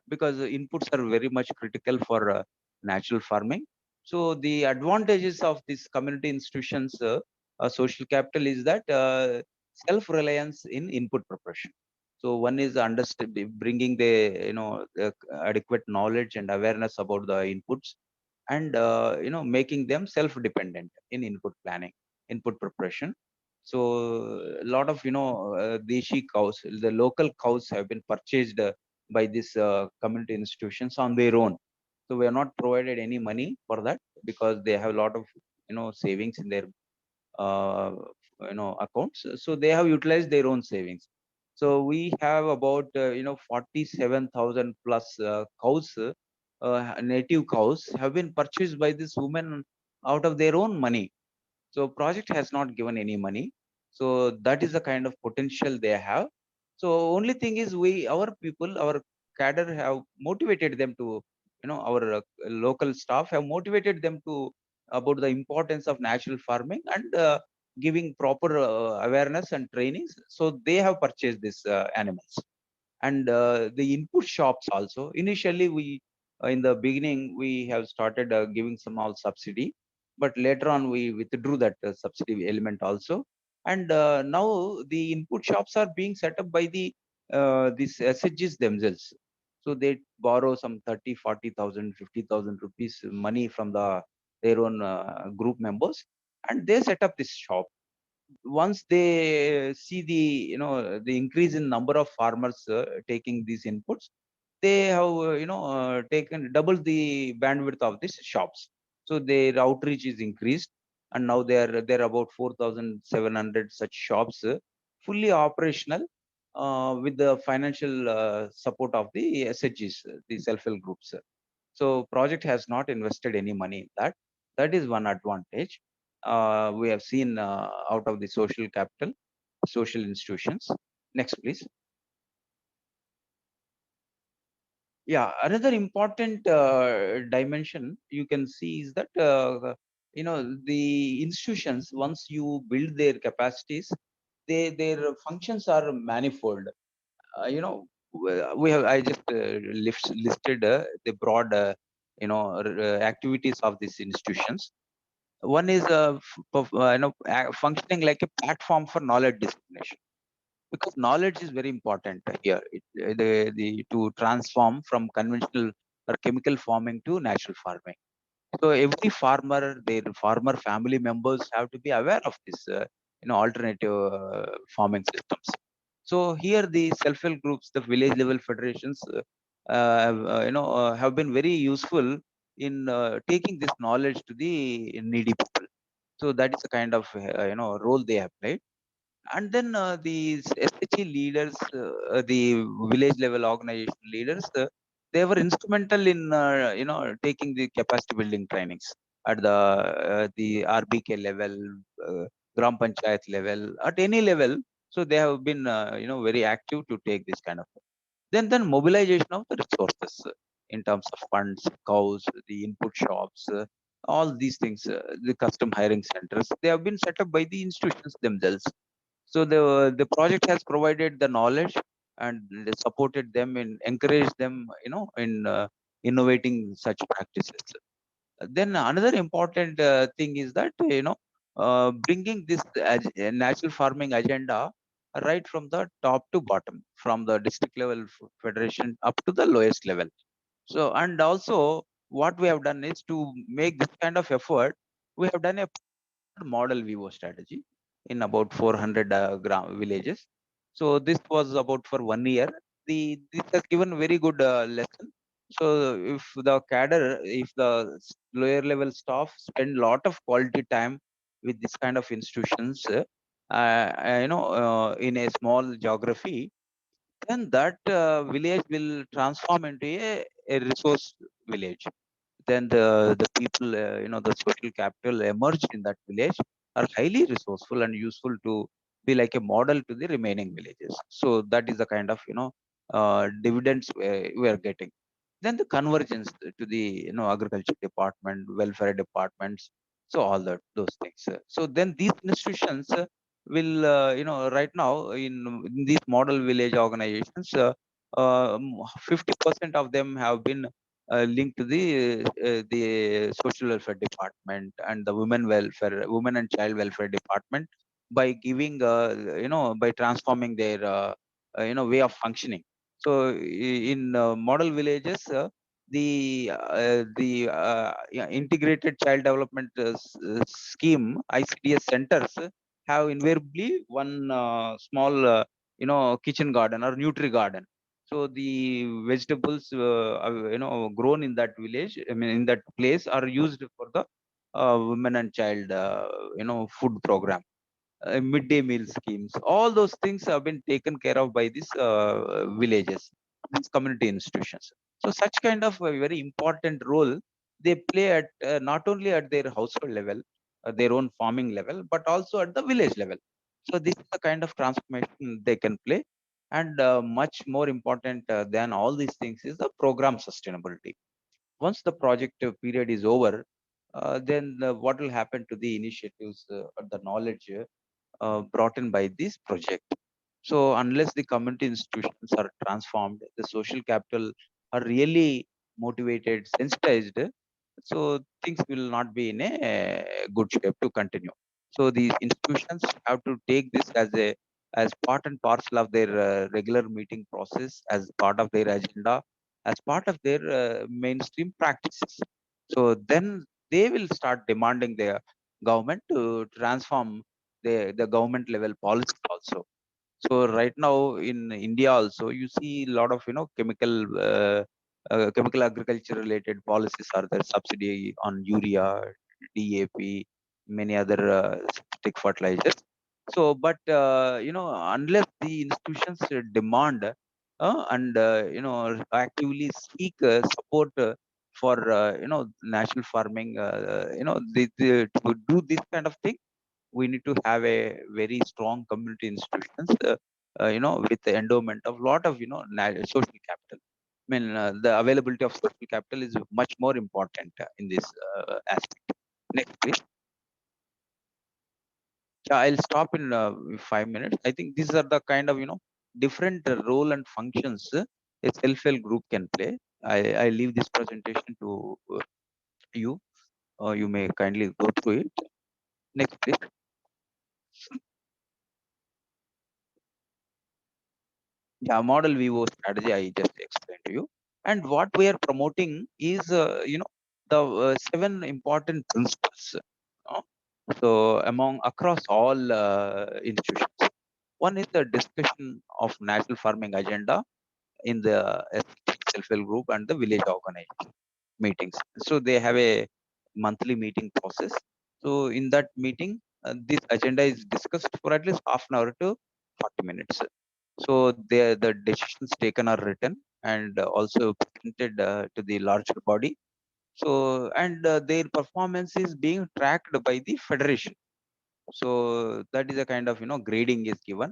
S6: because inputs are very much critical for natural farming. So the advantages of these community institutions, social capital, is that self-reliance in input preparation. So one is bringing the, the adequate knowledge and awareness about the inputs, and making them self-dependent in input planning, input preparation. So a lot of, deshi cows, the local cows have been purchased by these community institutions on their own. So we are not provided any money for that because they have a lot of savings in their uh, accounts. So they have utilized their own savings. So we have about 47,000 plus cows, native cows have been purchased by this women out of their own money. So project has not given any money. So that is the kind of potential they have. So only thing is our people, our cadre have motivated them to, our local staff have motivated them to about the importance of natural farming and giving proper awareness and trainings. So they have purchased these animals. And the input shops also. Initially, we in the beginning we have started giving some all subsidy, but later on we withdrew that subsidy element also. And now the input shops are being set up by these SHGs themselves. So they borrow some 30, 40,000, 50,000 rupees money from their own group members, and they set up this shop. Once they see the increase in number of farmers taking these inputs, they have taken double the bandwidth of these shops. So their outreach is increased, and now there are about 4,700 such shops fully operational with the financial support of the SHGs, the self-help groups. So project has not invested any money in that. That is one advantage we have seen out of the social capital, social institutions. Next, please. Yeah, another important dimension you can see is that the institutions, once you build their capacities, their functions are manifold. We have I just listed the broad activities of these institutions. One is functioning like a platform for knowledge dissemination, because knowledge is very important here. To transform from conventional or chemical farming to natural farming. So every farmer, their farmer family members have to be aware of this, alternative farming systems. So here the self-help groups, the village level federations, have been very useful in taking this knowledge to the needy people. So that is the kind of role they have played. And then these SHE leaders, the village level organization leaders, they were instrumental in taking the capacity building trainings at the RBK level, Gram Panchayat level, at any level. So they have been very active to take this kind of. Then mobilization of the resources in terms of funds, cows, the input shops, all these things, the custom hiring centers, they have been set up by the institutions themselves. So the project has provided the knowledge and supported them and encouraged them, in innovating such practices. Then another important thing is that bringing this natural farming agenda right from the top to bottom, from the district level federation up to the lowest level. So, and also what we have done is to make this kind of effort. We have done a model Vivo strategy in about 400 villages. So this was about for 1 year. This has given very good lesson. So if the cadre, if the lower level staff spend lot of quality time with this kind of institutions, in a small geography, then that village will transform into a resource village. Then the people, the social capital emerged in that village are highly resourceful and useful to be like a model to the remaining villages. So that is the kind of dividends we are getting. Then the convergence to the agriculture department, welfare departments, so all that those things. So then these institutions will right now in these model village organizations, 50% of them have been linked to the social welfare department and the women and child welfare department, by giving by transforming their way of functioning. So in model villages, the integrated child development scheme ICDS centers have invariably one small kitchen garden or nutri garden. So the vegetables, grown in that village, I mean, in that place, are used for the women and child, food program, midday meal schemes. All those things have been taken care of by these villages, these community institutions. So such kind of a very important role they play at not only at their household level, their own farming level, but also at the village level. So this is the kind of transformation they can play. And much more important than all these things is the program sustainability. Once the project period is over, then what will happen to the initiatives, the knowledge brought in by this project? So unless the community institutions are transformed, the social capital are really motivated, sensitized, so things will not be in a good shape to continue. So these institutions have to take this as part and parcel of their regular meeting process, as part of their agenda, as part of their mainstream practices. So then they will start demanding their government to transform the government level policies also. So right now in India also, you see a lot of chemical agriculture related policies are there, subsidy on urea, DAP, many other synthetic fertilizers. So, but unless the institutions demand and actively seek support for national farming, to do this kind of thing, we need to have a very strong community institutions, with the endowment of lot of, social capital. I mean, the availability of social capital is much more important in this aspect. Next, please. Yeah, I'll stop in 5 minutes. I think these are the kind of, different role and functions a self-help group can play. I leave this presentation to you. You may kindly go through it. Next, please. Yeah, model VO strategy I just explained to you. And what we are promoting is, the 7 important principles. uh, So among across all institutions, one is the discussion of national farming agenda in the self-help group and the village organization meetings. So they have a monthly meeting process. So in that meeting, this agenda is discussed for at least half an hour to 40 minutes. So the decisions taken are written and also presented to the larger body. So and their performance is being tracked by the federation. So that is a kind of grading is given.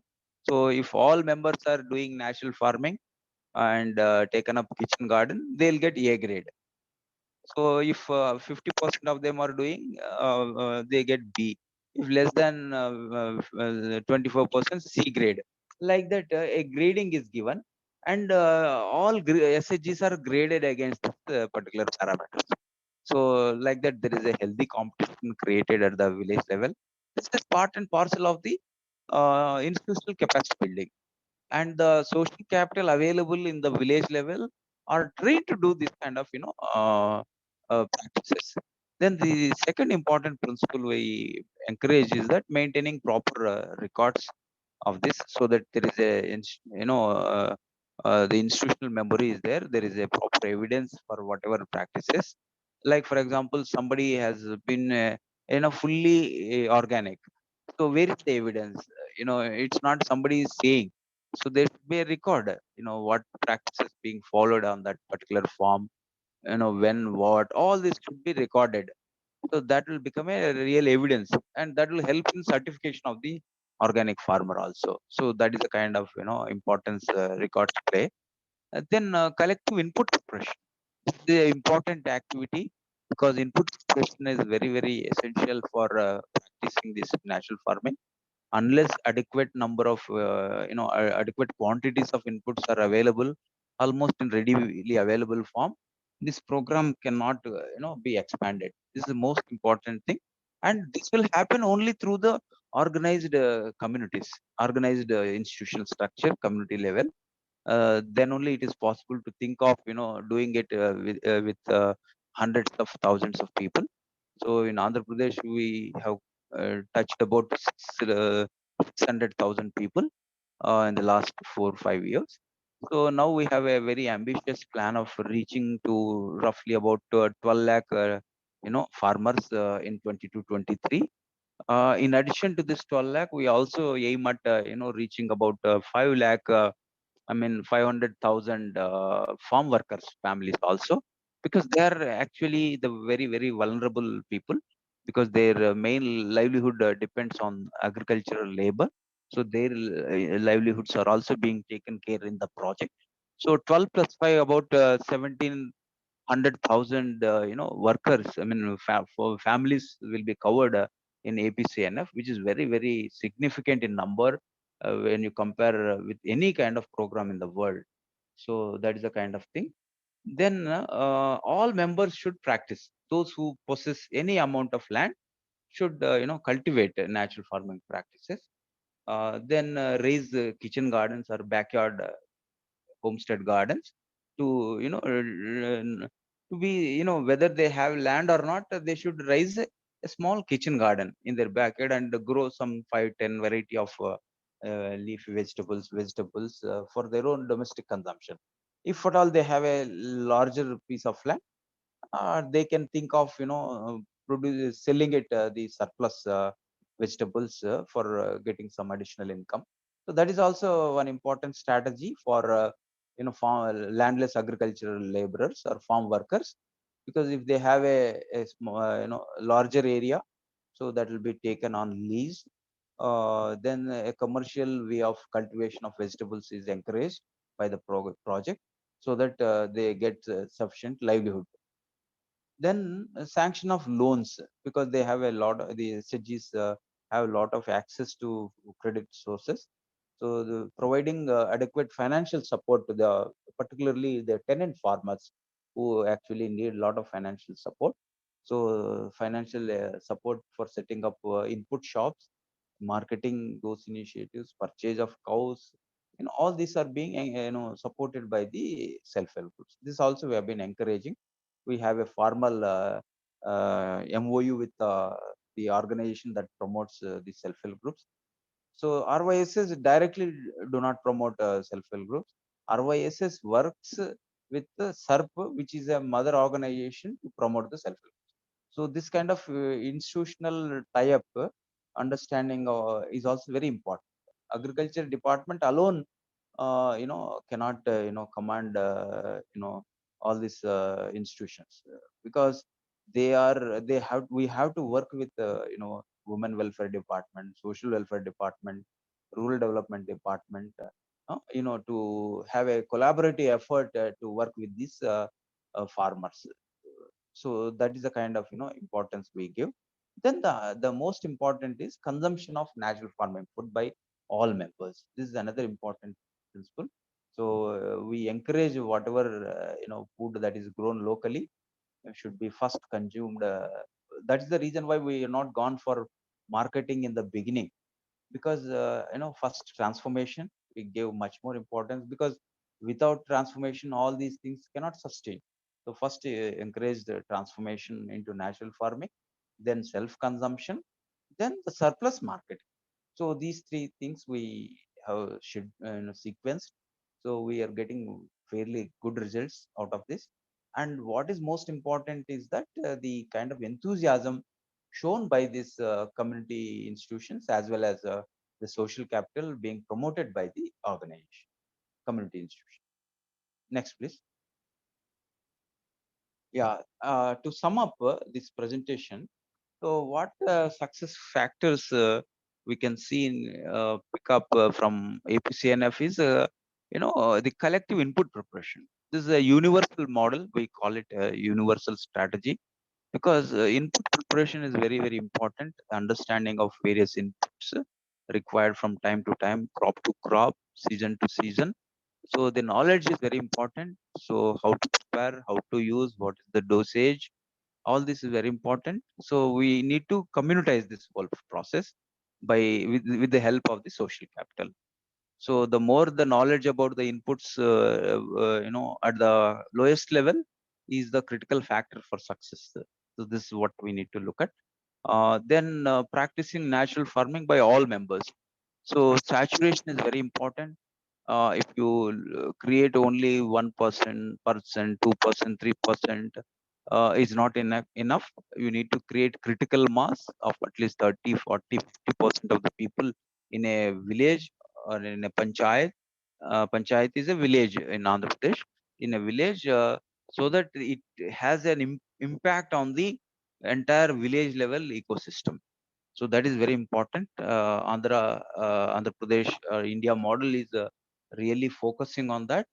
S6: So if all members are doing natural farming and taken up kitchen garden, they'll get A grade. So if 50% of them are doing, they get B. If less than 24% C grade. Like that, a grading is given, and all SHGs are graded against particular parameters. So like that, there is a healthy competition created at the village level. This is part and parcel of the institutional capacity building, and the social capital available in the village level are trained to do this kind of practices. Then the second important principle we encourage is that maintaining proper records of this, so that there is a the institutional memory is there. There is a proper evidence for whatever practices. Like for example, somebody has been fully organic. So where is the evidence? It's not somebody is saying. So there should be a record. What practices being followed on that particular farm. When what all this should be recorded. So that will become a real evidence, and that will help in certification of the organic farmer also. So that is the kind of importance records play. Then collective input suppression is the important activity, because input suppression is very very essential for practicing this natural farming. Unless adequate number of adequate quantities of inputs are available, almost in readily available form, this program cannot be expanded. This is the most important thing, and this will happen only through the organized communities, organized institutional structure, community level. Then only it is possible to think of doing it with hundreds of thousands of people. So in Andhra Pradesh, we have touched about 600,000 people in the last 4 or 5 years. So now we have a very ambitious plan of reaching to roughly about 12 lakh, farmers in 22-23. In addition to this 12 lakh, we also aim at, reaching about 5 lakh, 500,000 farm workers families also, because they are actually the very, very vulnerable people, because their main livelihood depends on agricultural labor. So their livelihoods are also being taken care in the project. So 12 plus 5, about 1,700,000, workers, for families will be covered in APCNF, which is very, very significant in number when you compare with any kind of program in the world. So that is the kind of thing. Then all members should practice. Those who possess any amount of land should, cultivate natural farming practices. Then raise kitchen gardens or backyard homestead gardens to, to be, whether they have land or not, they should raise a small kitchen garden in their backyard and grow some 5-10 variety of leafy vegetables for their own domestic consumption. If at all they have a larger piece of land, they can think of, selling it, the surplus vegetables for getting some additional income. So that is also one important strategy for landless agricultural laborers or farm workers, because if they have a small, larger area, so that will be taken on lease. Then a commercial way of cultivation of vegetables is encouraged by the project, so that they get sufficient livelihood. Then sanction of loans, because they have a lot of the SHGs have a lot of access to credit sources. So providing adequate financial support to the, particularly the tenant farmers who actually need a lot of financial support. So financial support for setting up input shops, marketing those initiatives, purchase of cows, all these are being supported by the self-help groups. This also we have been encouraging. We have a formal MOU with the organization that promotes the self-help groups. So RYSS directly do not promote self-help groups. RYSS works with SERP, which is a mother organization, to promote the self-help. So this kind of institutional tie-up, understanding is also very important. Agriculture department alone, cannot, command, all these institutions, because we have to work with, women welfare department, social welfare department, rural development department, to have a collaborative effort to work with these farmers. So that is the kind of, importance we give. Then the most important is consumption of natural farming food by all members. This is another important principle. So we encourage whatever food that is grown locally should be first consumed. That is the reason why we are not gone for marketing in the beginning, because first transformation we gave much more importance, because without transformation all these things cannot sustain. So first encourage the transformation into natural farming, then self consumption, then the surplus market. So these three things we have should sequenced. So we are getting fairly good results out of this. And what is most important is that the kind of enthusiasm shown by these community institutions, as well as the social capital being promoted by the organization, community institution. Next, please. Yeah, to sum up this presentation, so what success factors we can see in pick up from APCNF is, the collective input preparation. This is a universal model. We call it a universal strategy, because input preparation is very, very important. Understanding of various inputs required from time to time, crop to crop, season to season. So the knowledge is very important. So how to prepare, how to use, what is the dosage, all this is very important. So we need to communitize this whole process by with the help of the social capital. So the more the knowledge about the inputs, at the lowest level, is the critical factor for success. So this is what we need to look at. Then practicing natural farming by all members. So saturation is very important. If you create only 1%, 2%, 3%, is not enough. You need to create critical mass of at least 30, 40, 50% of the people in a village or in a panchayat. Panchayat is a village in Andhra Pradesh. In a village, so that it has an impact on the entire village level ecosystem. So that is very important. Andhra Pradesh India model is really focusing on that.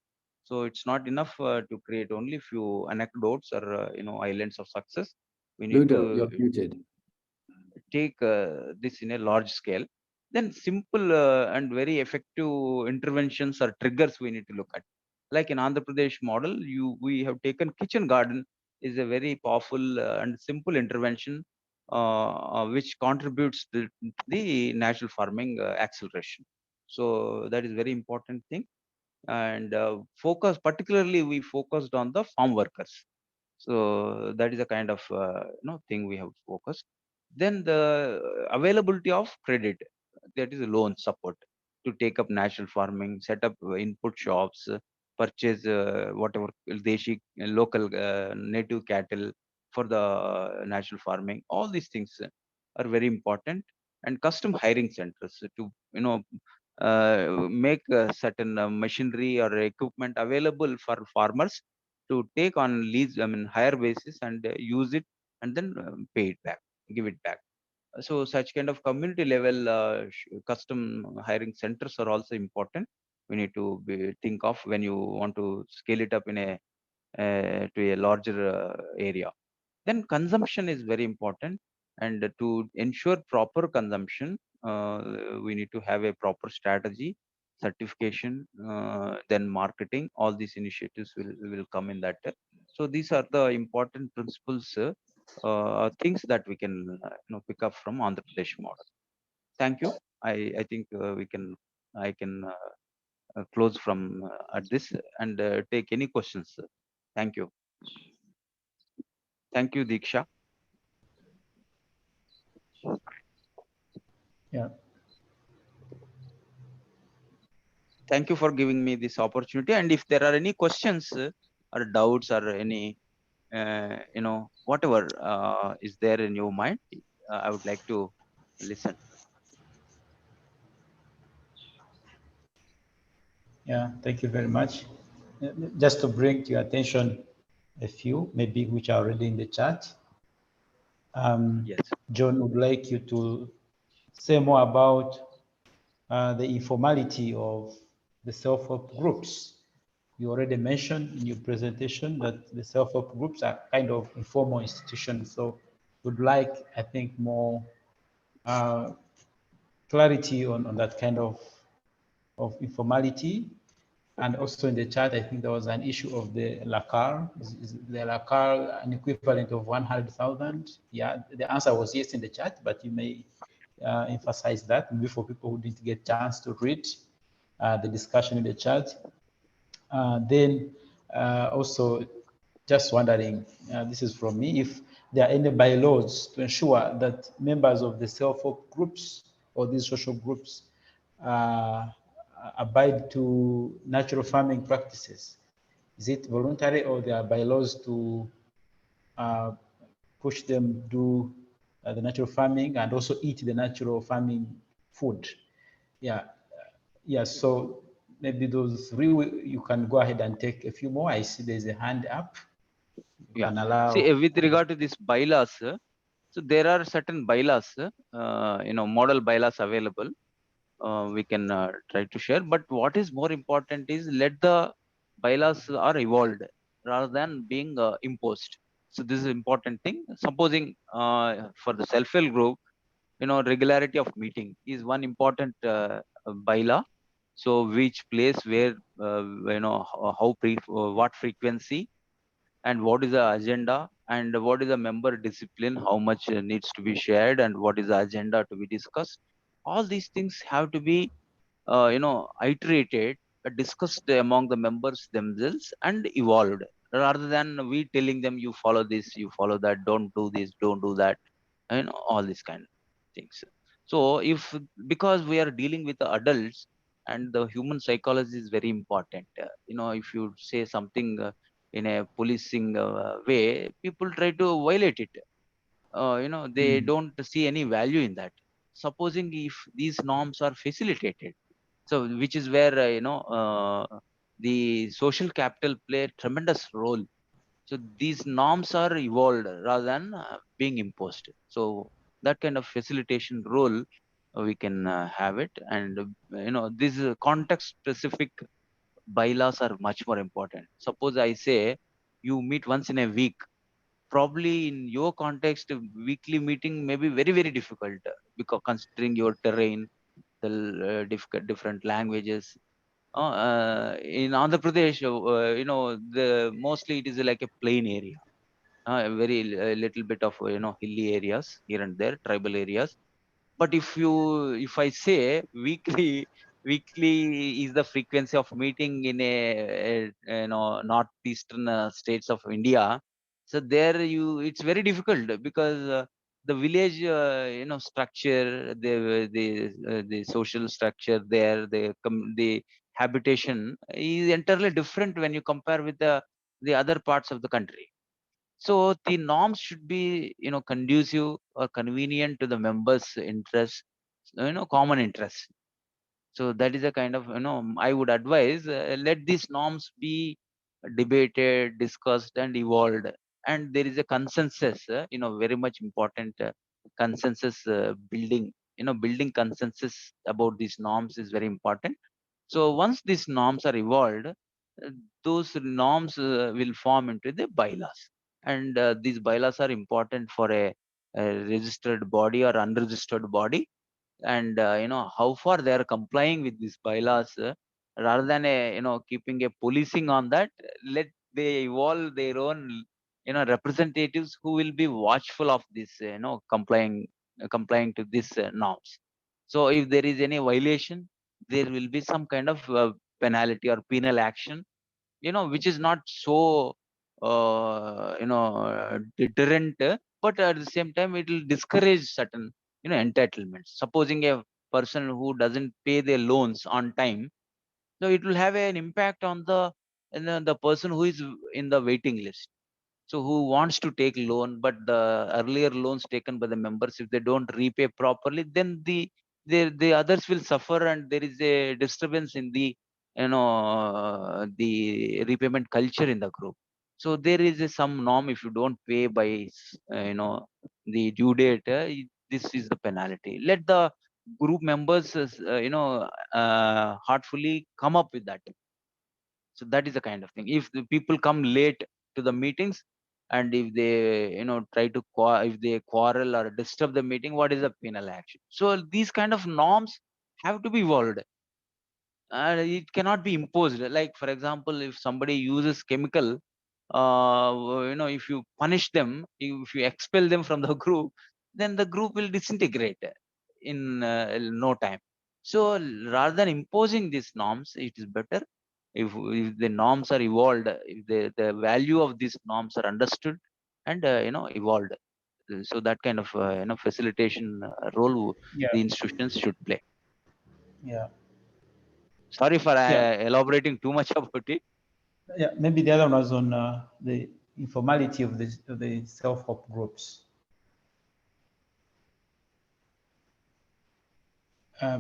S6: So it's not enough to create only few anecdotes or islands of success. We need
S5: Ludo,
S6: to
S5: you're muted.
S6: take this in a large scale. Then simple and very effective interventions or triggers we need to look at. Like in Andhra Pradesh model, we have taken kitchen garden is a very powerful and simple intervention which contributes to the natural farming acceleration. So that is very important thing. And particularly we focused on the farm workers. So that is a kind of thing we have focused. Then the availability of credit, that is a loan support to take up natural farming, set up input shops, purchase whatever deshi local native cattle for the natural farming. All these things are very important. And custom hiring centers to make certain machinery or equipment available for farmers to take on lease, higher basis and use it and then pay it back, give it back. So such kind of community level custom hiring centers are also important. We need to think of when you want to scale it up in a to a larger area. Then consumption is very important, and to ensure proper consumption, we need to have a proper strategy, certification, then marketing. All these initiatives will come in that. So these are the important principles, things that we can pick up from Andhra Pradesh model. Thank you. I think we can I can close from at this and take any questions. Thank you. Thank you, Diksha.
S3: Yeah.
S6: Thank you for giving me this opportunity. And if there are any questions or doubts or any, whatever is there in your mind, I would like to listen.
S3: Yeah, thank you very much. Just to bring to your attention a few, maybe which are already in the chat.
S6: Yes.
S3: John would like you to say more about the informality of the self-help groups. You already mentioned in your presentation that the self-help groups are kind of informal institutions. So would like, I think, more clarity on that kind of informality. And also in the chat, I think there was an issue of the LACAR. Is the LACAR an equivalent of 100,000? Yeah, the answer was yes in the chat, but you may emphasize that maybe for people who didn't get chance to read the discussion in the chat. Then also just wondering, this is from me, if there are any bylaws to ensure that members of the self-help groups or these social groups abide to natural farming practices. Is it voluntary or there are bylaws to push them do the natural farming and also eat the natural farming food? Yeah, yeah. So maybe those three, you can go ahead and take a few more. I see there's a hand up. You can allow.
S6: See, with regard to this bylaws, so there are certain bylaws, model bylaws available. We can try to share. But what is more important is let the bylaws are evolved rather than being imposed. So this is an important thing. Supposing for the self-help group, regularity of meeting is one important bylaw. So which place where, what frequency and what is the agenda and what is the member discipline, how much needs to be shared and what is the agenda to be discussed. All these things have to be iterated, discussed among the members themselves and evolved, rather than we telling them you follow this, you follow that, don't do this, don't do that, and all these kind of things. So if, because we are dealing with the adults and the human psychology is very important. If you say something in a policing way, people try to violate it. They don't see any value in that. Supposing if these norms are facilitated, so which is where the social capital play a tremendous role. So these norms are evolved rather than being imposed. So that kind of facilitation role we can have it, and these context specific bylaws are much more important. Suppose I say you meet once in a week. Probably in your context, weekly meeting may be very, very difficult because considering your terrain, the different languages. In Andhra Pradesh, the mostly it is like a plain area, a very little bit of hilly areas here and there, tribal areas. But if I say weekly, weekly is the frequency of meeting in a northeastern states of India. So there it's very difficult because the village, structure, the social structure there, the habitation is entirely different when you compare with the other parts of the country. So the norms should be, conducive or convenient to the members' interests, common interests. So that is a kind of, I would advise, let these norms be debated, discussed, and evolved. And there is a consensus, very much important consensus building. Building consensus about these norms is very important. So once these norms are evolved, those norms will form into the bylaws. And these bylaws are important for a registered body or unregistered body, and how far they are complying with these bylaws, rather than keeping a policing on that. Let they evolve their own representatives who will be watchful of this, complying to these norms. So if there is any violation, there will be some kind of penalty or penal action, which is not so deterrent, but at the same time it will discourage certain entitlements. Supposing a person who doesn't pay their loans on time, so it will have an impact on the person who is in the waiting list. So who wants to take loan, but the earlier loans taken by the members, if they don't repay properly, then the others will suffer, and there is a disturbance in the repayment culture in the group. So there is some norm. If you don't pay by the due date, this is the penalty. Let the group members heartfully come up with that. So that is the kind of thing. If the people come late to the meetings, and if they try to if they quarrel or disturb the meeting, what is the penal action? So these kind of norms have to be evolved. It cannot be imposed. Like, for example, if somebody uses chemical, if you punish them, if you expel them from the group, then the group will disintegrate in no time. So rather than imposing these norms, it is better if the norms are evolved, if the value of these norms are understood and evolved. So that kind of facilitation role
S3: Yeah,
S6: the institutions should play.
S3: yeah,
S6: Sorry for
S3: yeah,
S6: elaborating too much about it.
S3: yeah. Maybe the other one was on the informality of the self-help groups.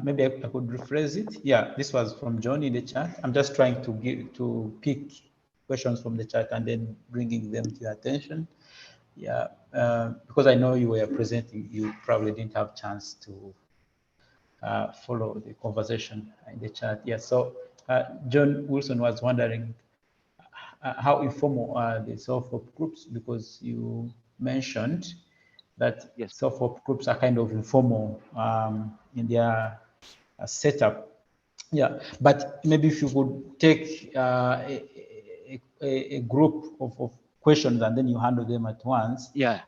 S3: Maybe I could rephrase it. Yeah, this was from John in the chat. I'm just trying to pick questions from the chat and then bringing them to your attention. Yeah, because I know you were presenting, you probably didn't have chance to follow the conversation in the chat. Yeah, so John Wilson was wondering how informal are the self-help groups, because you mentioned that
S6: Yes.
S3: self-help groups are kind of informal in their setup. Yeah, but maybe if you could take a group of questions and then you handle them at once.
S6: Yeah.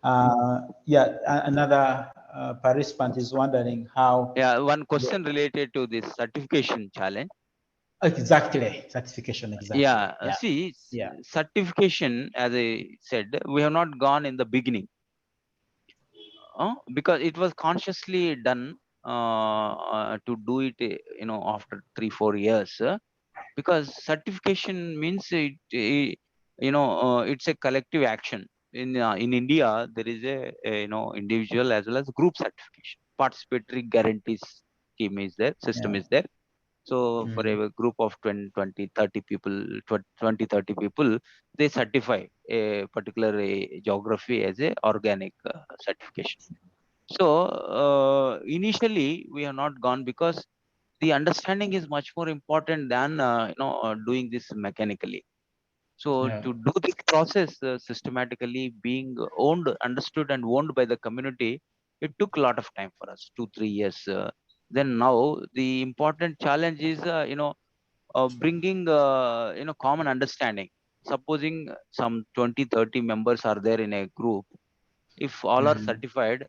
S3: Yeah, another participant is wondering how.
S6: Yeah, one question related to this certification challenge.
S3: Exactly, certification, exactly.
S6: Yeah,
S3: Yeah,
S6: see,
S3: yeah.
S6: certification, as I said, we have not gone in the beginning, because it was consciously done to do it, after 3-4 years, because certification means it's a collective action. In India, there is a individual as well as group certification. Participatory guarantees scheme is there, system is there. So for a group of 20, 30 people, 20, 30 people, they certify a particular geography as a organic certification. So initially we have not gone because the understanding is much more important than doing this mechanically. So to do this process systematically, being owned, understood, and owned by the community, it took a lot of time for us, 2-3 years. Then now the important challenge is bringing common understanding. Supposing some 20, 30 members are there in a group, if all are certified,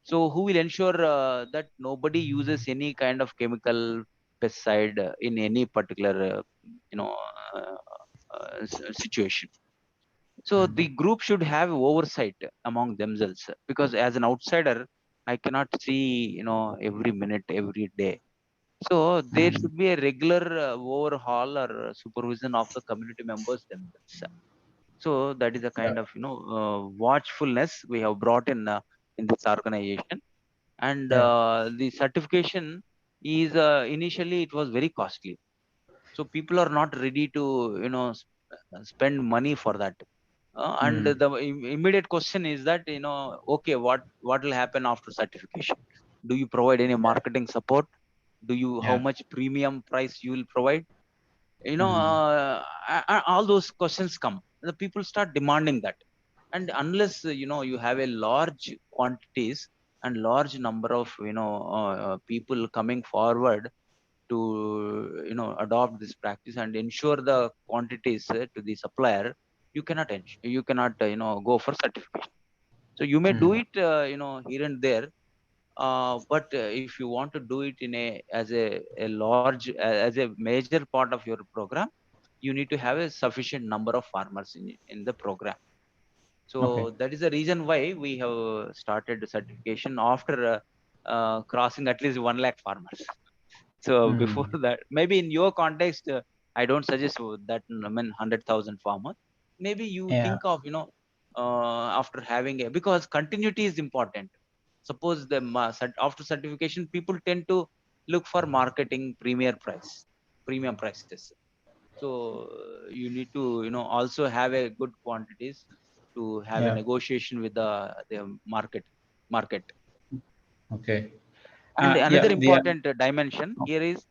S6: so who will ensure that nobody uses any kind of chemical pesticide in any particular you know uh, situation? So the group should have oversight among themselves, because as an outsider, I cannot see every minute, every day. So there should be a regular overhaul or supervision of the community members themselves. So that is a kind of watchfulness we have brought in this organization. And the certification is initially it was very costly, so people are not ready to spend money for that. And the immediate question is that okay, what will happen after certification? Do you provide any marketing support? Do you how much premium price you will provide? All those questions come, the people start demanding that. And unless you have a large quantities and large number of people coming forward to adopt this practice and ensure the quantities to the supplier, you cannot go for certification. So you may do it here and there, but if you want to do it in a large as a major part of your program, you need to have a sufficient number of farmers in the program. So that is the reason why we have started the certification after crossing at least 1 lakh farmers. So before that, maybe in your context, I don't suggest that, I mean, 100,000 farmers. Maybe you think of, after having because continuity is important. Suppose after certification, people tend to look for marketing premium prices. So you need to, also have a good quantities to have a negotiation with the market. And another important dimension here is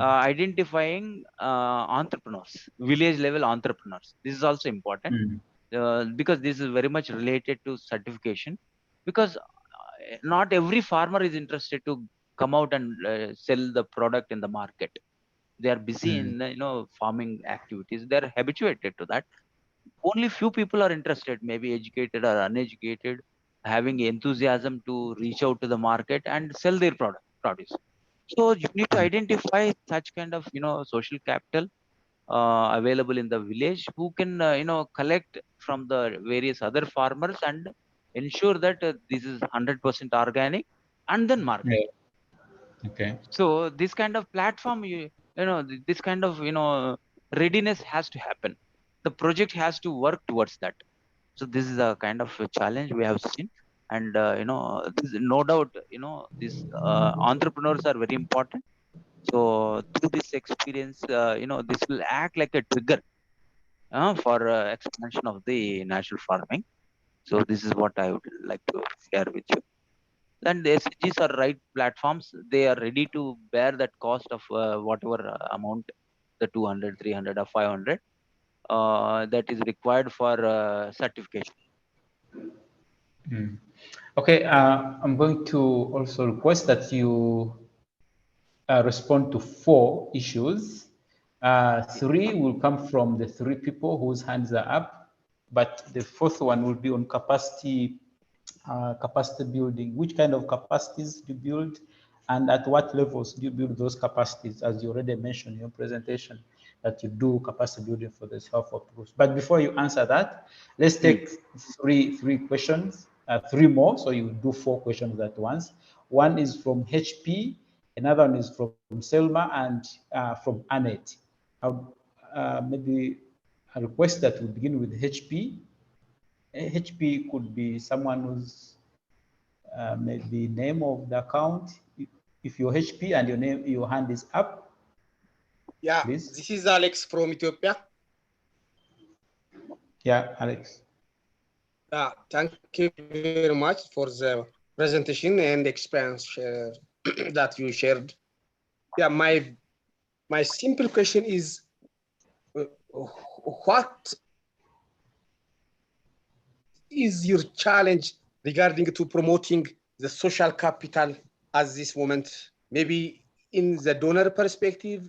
S6: identifying entrepreneurs, village level entrepreneurs. This is also important because this is very much related to certification, because not every farmer is interested to come out and sell the product in the market. They are busy in farming activities. They are habituated to that. Only few people are interested, maybe educated or uneducated, having enthusiasm to reach out to the market and sell their produce. So you need to identify such kind of social capital available in the village, who can collect from the various other farmers and ensure that this is 100% organic, and then market. So this kind of platform, this kind of readiness has to happen. The project has to work towards that. So this is a kind of a challenge we have seen. And no doubt these entrepreneurs are very important. So through this experience, this will act like a trigger for expansion of the natural farming. So this is what I would like to share with you. And the SHGs are right platforms. They are ready to bear that cost of whatever amount, the 200, 300, or 500 that is required for certification.
S3: I'm going to also request that you respond to 4 issues. 3 will come from the 3 people whose hands are up, but the 4th one will be on capacity building. Which kind of capacities do you build, and at what levels do you build those capacities? As you already mentioned in your presentation, that you do capacity building for the self-help groups. But before you answer that, let's take three questions, 3 more. So you do 4 questions at once. One is from HP, another one is from Selma, and from Annette. I would maybe a request that we begin with HP. HP could be someone who's maybe name of the account. If you're HP and your name, your hand is up.
S7: Yeah,
S3: please.
S7: This is Alex from Ethiopia.
S3: Yeah, Alex.
S7: Thank you very much for the presentation and experience that you shared. Yeah, my simple question is, what is your challenge regarding to promoting the social capital at this moment? Maybe in the donor perspective,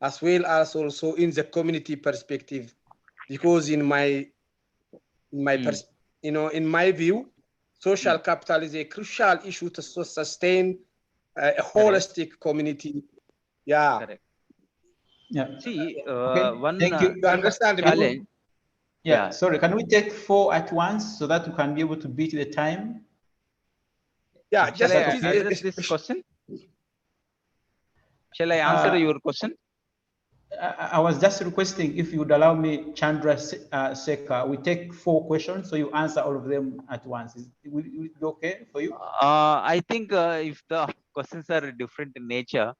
S7: as well as also in the community perspective, because in my in my view, social capital is a crucial issue to sustain a holistic community. Yeah.
S6: Correct.
S3: Yeah.
S6: See,
S3: Okay.
S6: one
S3: Thank you.
S7: You understand me?
S6: challenge.
S3: Yeah. Sorry. Can we take 4 at once so that we can be able to beat the time?
S7: Yeah.
S6: Shall I address this question? Shall I answer your question?
S3: I was just requesting if you would allow me, Chandra Sekar. We take 4 questions, so you answer all of them at once. Is it okay for you?
S6: I think if the questions are different in nature,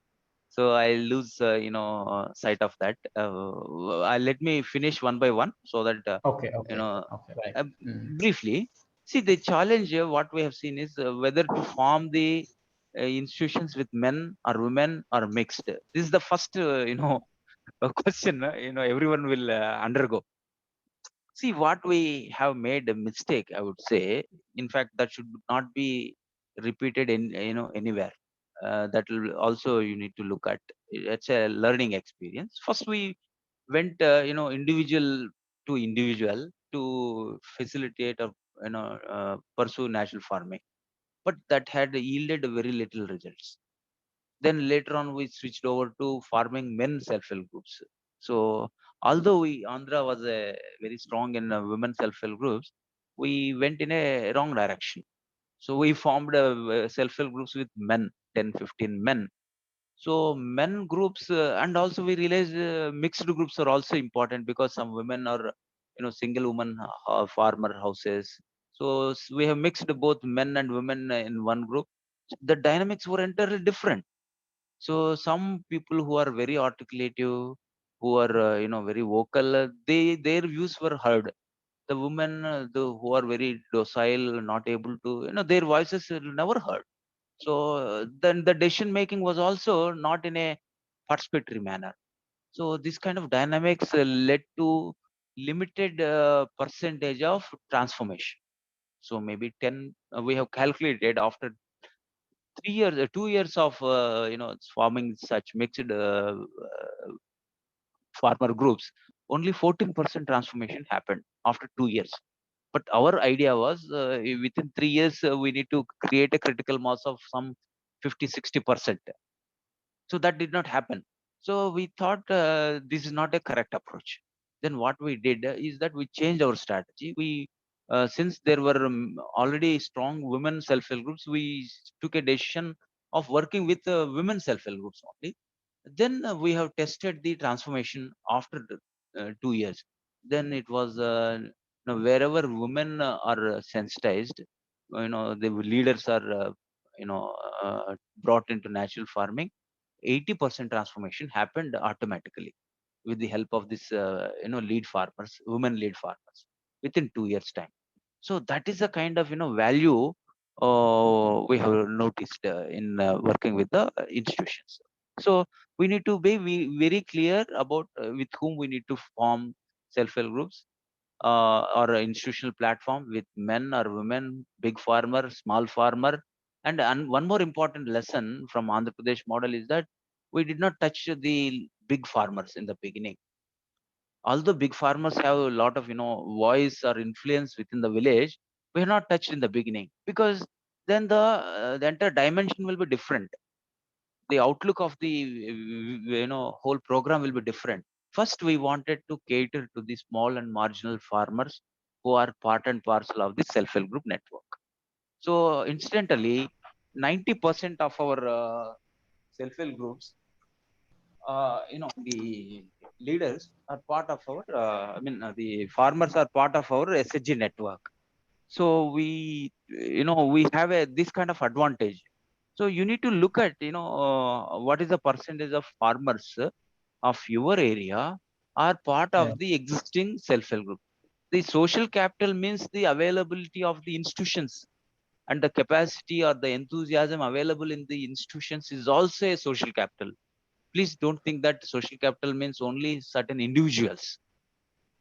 S6: so I lose sight of that. Let me finish one by one so that
S3: Okay. Right.
S6: briefly. See, the challenge what we have seen is whether to form the institutions with men or women or mixed. This is the first a question everyone will undergo. See, what we have made a mistake, I would say. In fact, that should not be repeated in anywhere. That will also you need to look at. It's a learning experience. First, we went individual to individual to facilitate or pursue natural farming, but that had yielded very little results. Then later on, we switched over to farming men self-help groups. So although Andhra was very strong in women self-help groups, we went in a wrong direction. So we formed self-help groups with men, 10, 15 men. So men groups, and also we realized mixed groups are also important because some women are, single woman farmer houses. So we have mixed both men and women in one group. The dynamics were entirely different. So some people who are very articulative, who are very vocal, their views were heard. The women, who are very docile, not able to, their voices are never heard. So then the decision making was also not in a participatory manner. So this kind of dynamics led to limited percentage of transformation. So maybe 10, we have calculated after 3 years, 2 years of forming such mixed farmer groups, only 14% transformation happened after 2 years. But our idea was within 3 years we need to create a critical mass of some 50-60%. So that did not happen. So we thought this is not a correct approach. Then what we did is that we changed our strategy. We since there were already strong women self-help groups, we took a decision of working with women self-help groups only. Then we have tested the transformation after 2 years. Then it was wherever women are sensitized, the leaders are brought into natural farming, 80% transformation happened automatically with the help of this lead farmers, women lead farmers, within 2 years time. So that is a kind of value we have noticed in working with the institutions. So we need to be very clear about with whom we need to form self-help groups or an institutional platform, with men or women, big farmer, small farmer. And one more important lesson from Andhra Pradesh model is that we did not touch the big farmers in the beginning. Although big farmers have a lot of voice or influence within the village, we are not touched in the beginning, because then the entire dimension will be different. The outlook of the whole program will be different. First, we wanted to cater to the small and marginal farmers who are part and parcel of the self-help group network. So incidentally, 90% of our self-help groups, the leaders are part of our, the farmers are part of our SHG network. So we, we have this kind of advantage. So you need to look at, what is the percentage of farmers of your area are part of the existing self-help group. The social capital means the availability of the institutions, and the capacity or the enthusiasm available in the institutions is also a social capital. Please don't think that social capital means only certain individuals.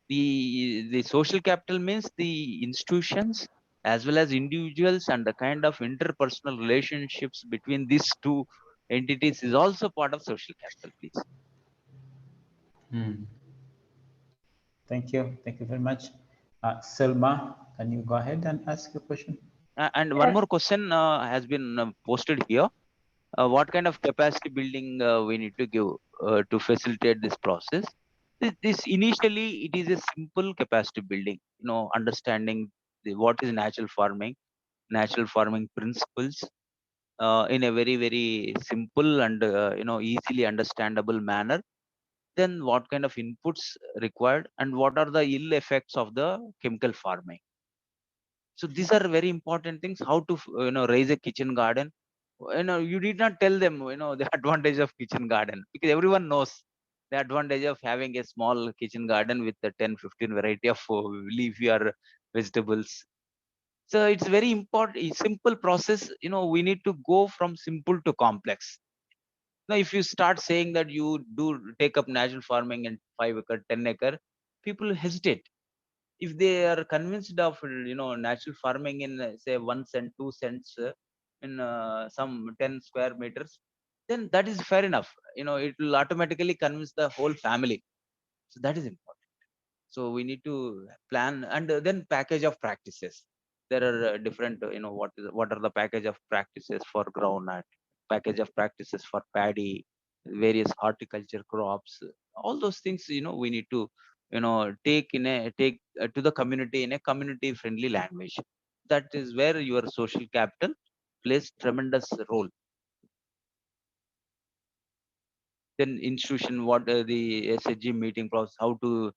S6: The social capital means the institutions as well as individuals, and the kind of interpersonal relationships between these two entities is also part of social capital, please.
S3: Thank you. Thank you very much. Selma, can you go ahead and ask your question?
S6: And one more question has been posted here. What kind of capacity building we need to give to facilitate this process? This initially, it is a simple capacity building, understanding what is natural farming principles in a very, very simple and, easily understandable manner. Then what kind of inputs required, and what are the ill effects of the chemical farming? So these are very important things. How to raise a kitchen garden. You did not tell them the advantage of kitchen garden, because everyone knows the advantage of having a small kitchen garden with the 10-15 variety of leafy or vegetables. So it's very important, simple process. We need to go from simple to complex. Now if you start saying that you do take up natural farming in 5 acre 10 acre, people hesitate. If they are convinced of natural farming in say 1 cent 2 cents in some 10 square meters, then that is fair enough. It will automatically convince the whole family. So that is important. So we need to plan, and then package of practices. There are different, what are the package of practices for groundnut, package of practices for paddy, various horticulture crops. All those things, we need to, take to the community in a community friendly language. That is where your social capital plays tremendous role. Then institution, what the SHG meeting process, how to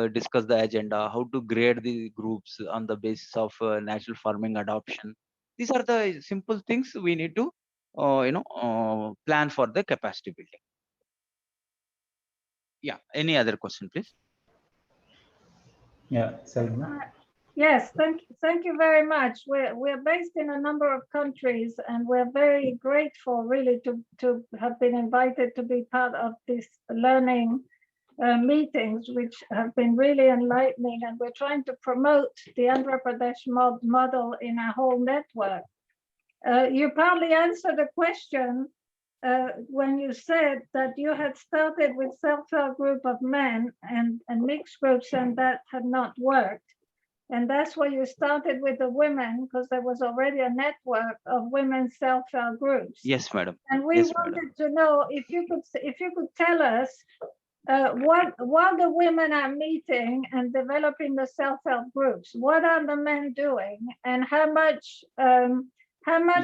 S6: discuss the agenda, how to grade the groups on the basis of natural farming adoption. These are the simple things we need to, plan for the capacity building. Yeah. Any other question, please?
S3: Yeah, Selma.
S8: Yes, thank you very much. We're based in a number of countries, and we're very grateful, really, to have been invited to be part of this learning meetings, which have been really enlightening. And we're trying to promote the Andhra Pradesh model in our whole network. You partly answered a question when you said that you had started with self-help group of men and mixed groups, and that had not worked. And that's why you started with the women, because there was already a network of women's self-help groups.
S6: Yes, madam.
S8: And we
S6: Yes,
S8: wanted to know if you could tell us while the women are meeting and developing the self-help groups, what are the men doing, and how much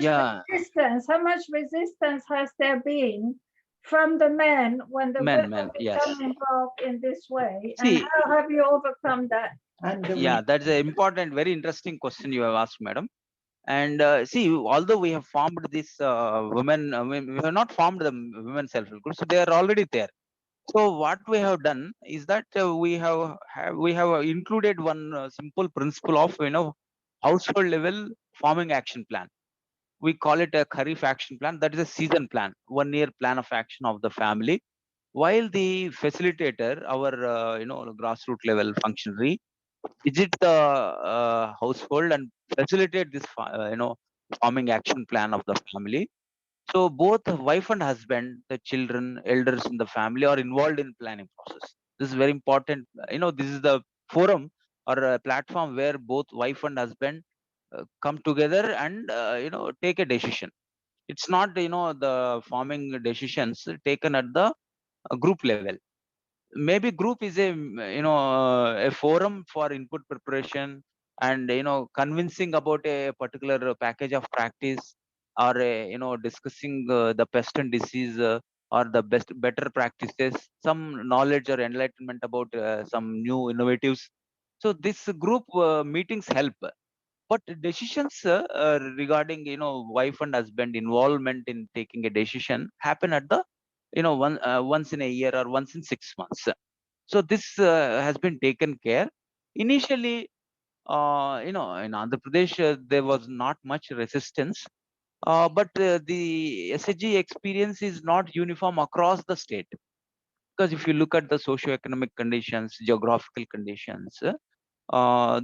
S6: Yeah.
S8: resistance has there been from the men when the women become involved in this way?
S6: See,
S8: and how have you overcome that?
S6: Yeah, that's an important, very interesting question you have asked, madam. And see, although we have formed this women, we have not formed the women self-help groups, so they are already there. So what we have done is that we have included one simple principle of household level farming action plan. We call it a Kharif action plan. That is a season plan, 1 year plan of action of the family. While the facilitator, our grassroots level functionary, visit the household and facilitate this farming action plan of the family. So both wife and husband, the children, elders in the family are involved in planning process. This is very important. This is the forum or a platform where both wife and husband come together and take a decision. It's not the farming decisions taken at the group level. Maybe group is a forum for input preparation and convincing about a particular package of practice, or discussing the pest and disease or the better practices, some knowledge or enlightenment about some new innovatives. So this group meetings help, but decisions regarding wife and husband involvement in taking a decision happen at the once in a year or once in 6 months. So this has been taken care. Initially, in Andhra Pradesh, there was not much resistance, but the SHG experience is not uniform across the state. Because if you look at the socio-economic conditions, geographical conditions,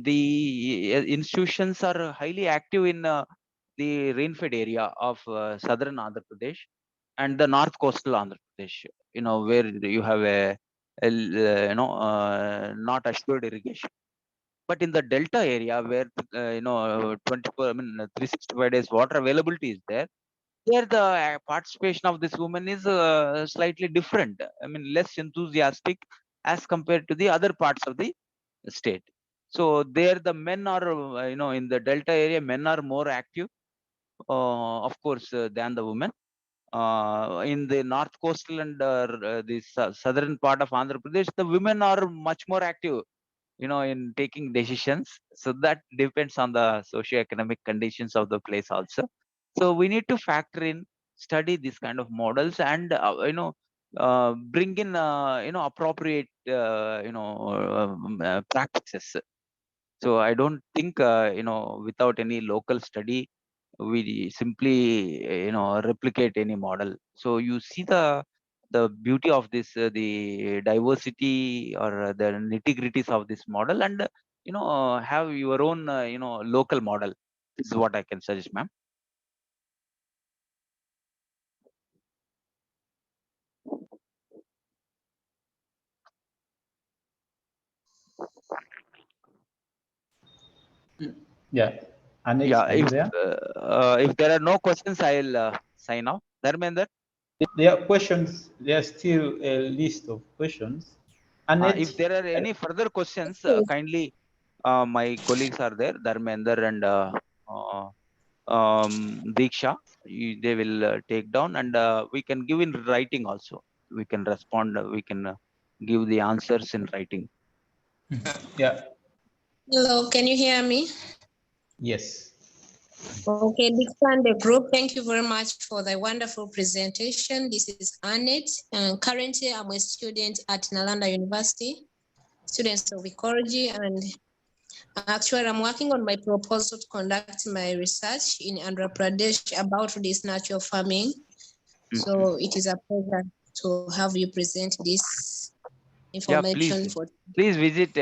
S6: the institutions are highly active in the rainfed area of southern Andhra Pradesh and the north coastal Andhra Pradesh, where you have not assured irrigation. But in the delta area where 24, 365 days water availability is there, the participation of this woman is slightly different. I mean, less enthusiastic as compared to the other parts of the state. So there, the men are, in the delta area, men are more active, of course, than the women. In the north coastal and the southern part of Andhra Pradesh, the women are much more active, in taking decisions. So that depends on the socio-economic conditions of the place also. So we need to factor in, study these kind of models, and bring in appropriate practices. So I don't think without any local study we simply replicate any model. So you see the beauty of this, the diversity or the nitty-gritties of this model, and have your own local model. This is what I can suggest, ma'am.
S3: Yeah. Anex,
S6: Yeah,
S3: are you there?
S6: If there are no questions, I'll sign off. Dharmender?
S3: There are questions. There's still a list of questions. Annette,
S6: If there are any further questions, kindly, my colleagues are there, Dharmender and Diksha. They will take down, and we can give in writing also. We can respond, we can give the answers in writing.
S3: Yeah.
S9: Hello, can you hear me?
S3: Yes.
S9: Okay, Diksha and the group, thank you very much for the wonderful presentation. This is Annette, and currently I'm a student at Nalanda University, students of ecology, and actually I'm working on my proposal to conduct my research in Andhra Pradesh about this natural farming. So it is a pleasure to have you present this information.
S6: Yeah, please visit,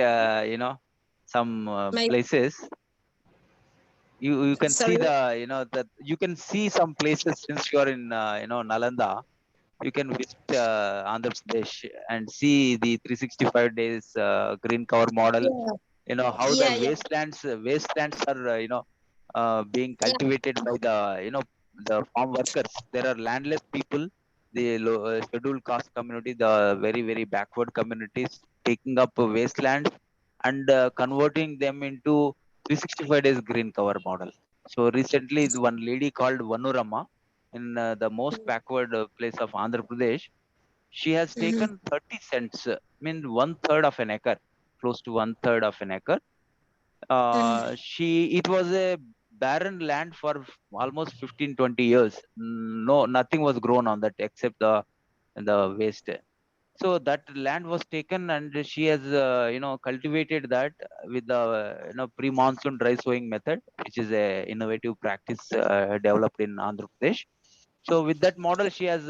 S6: some places. You can see that you can see some places. Since you are in Nalanda, you can visit Andhra Pradesh and see the 365 days green cover model.
S9: Yeah.
S6: How the wastelands are being cultivated by the the farm workers. There are landless people, the scheduled caste community, the very backward communities, taking up wastelands and converting them into 365 days green cover model. So recently, one lady called Vanurama in the most backward place of Andhra Pradesh, she has taken 30 cents, mean one third of an acre, close to one third of an acre. It was a barren land for almost 15-20 years. No, nothing was grown on that except the waste. So that land was taken, and she has cultivated that with the pre-monsoon dry sowing method, which is a innovative practice developed in Andhra Pradesh. So with that model, she has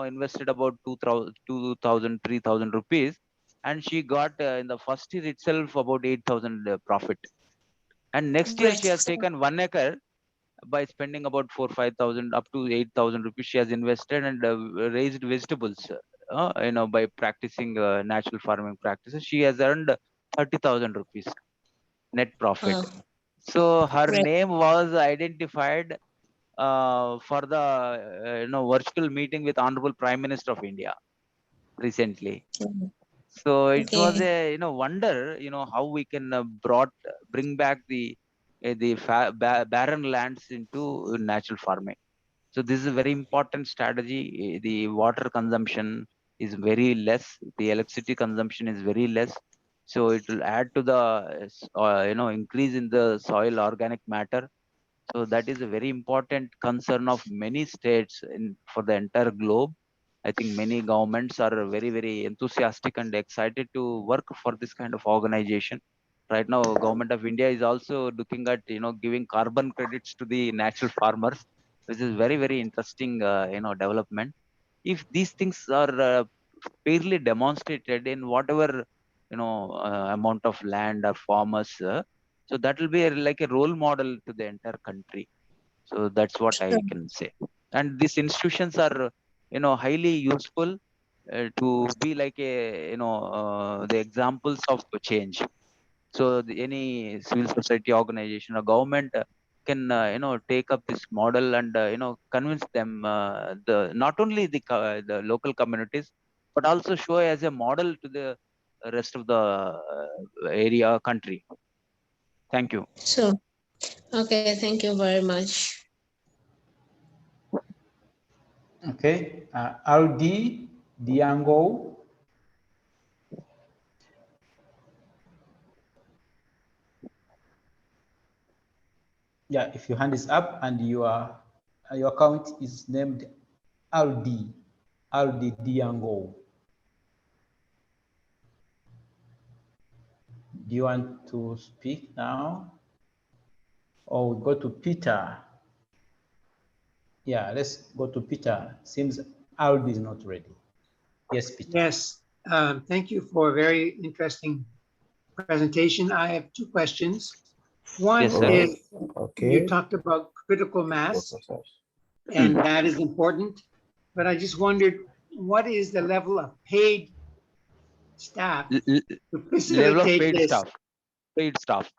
S6: invested about 2,000 3,000 rupees, and she got in the first year itself about 8,000 profit. And next year she has taken 1 acre by spending about 4-5,000 up to 8,000 rupees. She has invested and raised vegetables. By practicing natural farming practices, she has earned 30,000 rupees net profit. So her name was identified for the virtual meeting with Honorable Prime Minister of India recently. So it was a wonder how we can bring back the barren lands into natural farming. So this is a very important strategy. The water consumption is very less. The electricity consumption is very less. So it will add to the increase in the soil organic matter. So that is a very important concern of many states for the entire globe. I think many governments are very, very enthusiastic and excited to work for this kind of organization. Right now, Government of India is also looking at giving carbon credits to the natural farmers, which is very, very interesting development. If these things are fairly demonstrated in whatever amount of land or farmers, so that will be like a role model to the entire country. So that's what I can say. And these institutions are, highly useful to be like the examples of change. So any civil society organization or government can, take up this model and, convince them, the not only the local communities, but also show as a model to the rest of the area country. Thank you.
S9: So, okay, thank you very much.
S3: Okay, Aldi Diango. Yeah, if your hand is up and your account is named Aldi Diango. Do you want to speak now? Or we go to Peter? Yeah, let's go to Peter. Seems Aldi is not ready. Yes, Peter.
S10: Yes, thank you for a very interesting presentation. I have two questions. One is, you talked about critical mass, and that is important, but I just wondered, what is the level of paid staff to facilitate
S6: level of paid
S10: this?
S6: staff. Paid staff.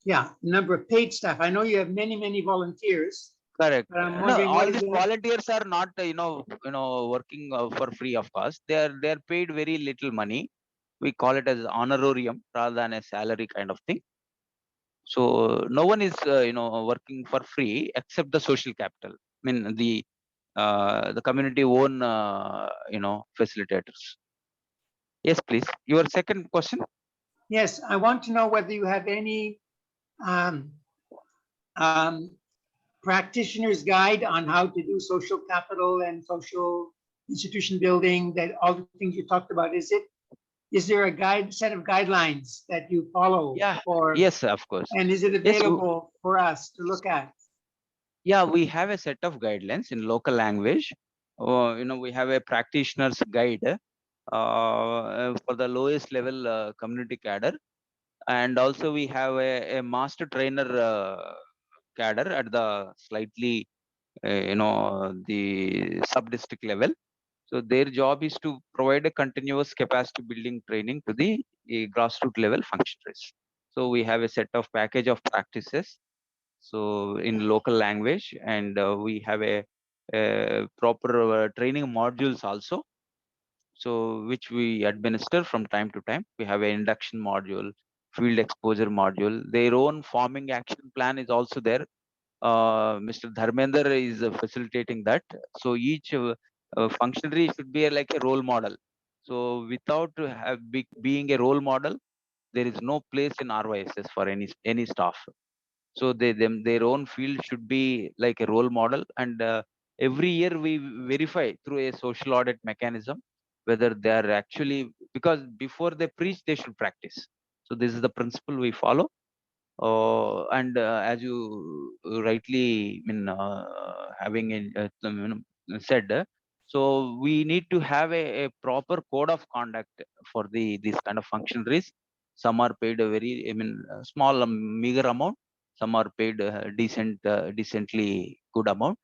S10: Yeah, number of paid staff. I know you have many, many volunteers.
S6: Correct.
S10: But I'm
S6: No,
S10: wondering,
S6: all these volunteers are not, working for free, of course. They're paid very little money. We call it as honorarium rather than a salary kind of thing. So no one is, working for free except the social capital. I mean, the community own, facilitators. Yes, please. Your second question.
S10: Yes, I want to know whether you have any um, practitioner's guide on how to do social capital and social institution building, that all the things you talked about. Is there a set of guidelines that you follow?
S6: Yeah.
S10: For,
S6: yes, of course.
S10: and is it available for us to look at?
S6: Yeah, we have a set of guidelines in local language. We have a practitioner's guide for the lowest level community cadre, and also we have a master trainer cadre at the slightly, the sub-district level. So their job is to provide a continuous capacity building training to the grassroots level functionaries. So we have a set of package of practices, so in local language, and we have a proper training modules also, so which we administer from time to time. We have an induction module, field exposure module. Their own farming action plan is also there. Mr. Dharmender is facilitating that. So each functionary should be like a role model. So without being a role model, there is no place in RYSS for any staff. So their own field should be like a role model, and every year we verify through a social audit mechanism whether they are actually, because before they preach they should practice. So this is the principle we follow. And as you rightly having said, so we need to have a proper code of conduct for these kind of functionaries. Some are paid a very, small, meager amount. Some are paid decently good amount.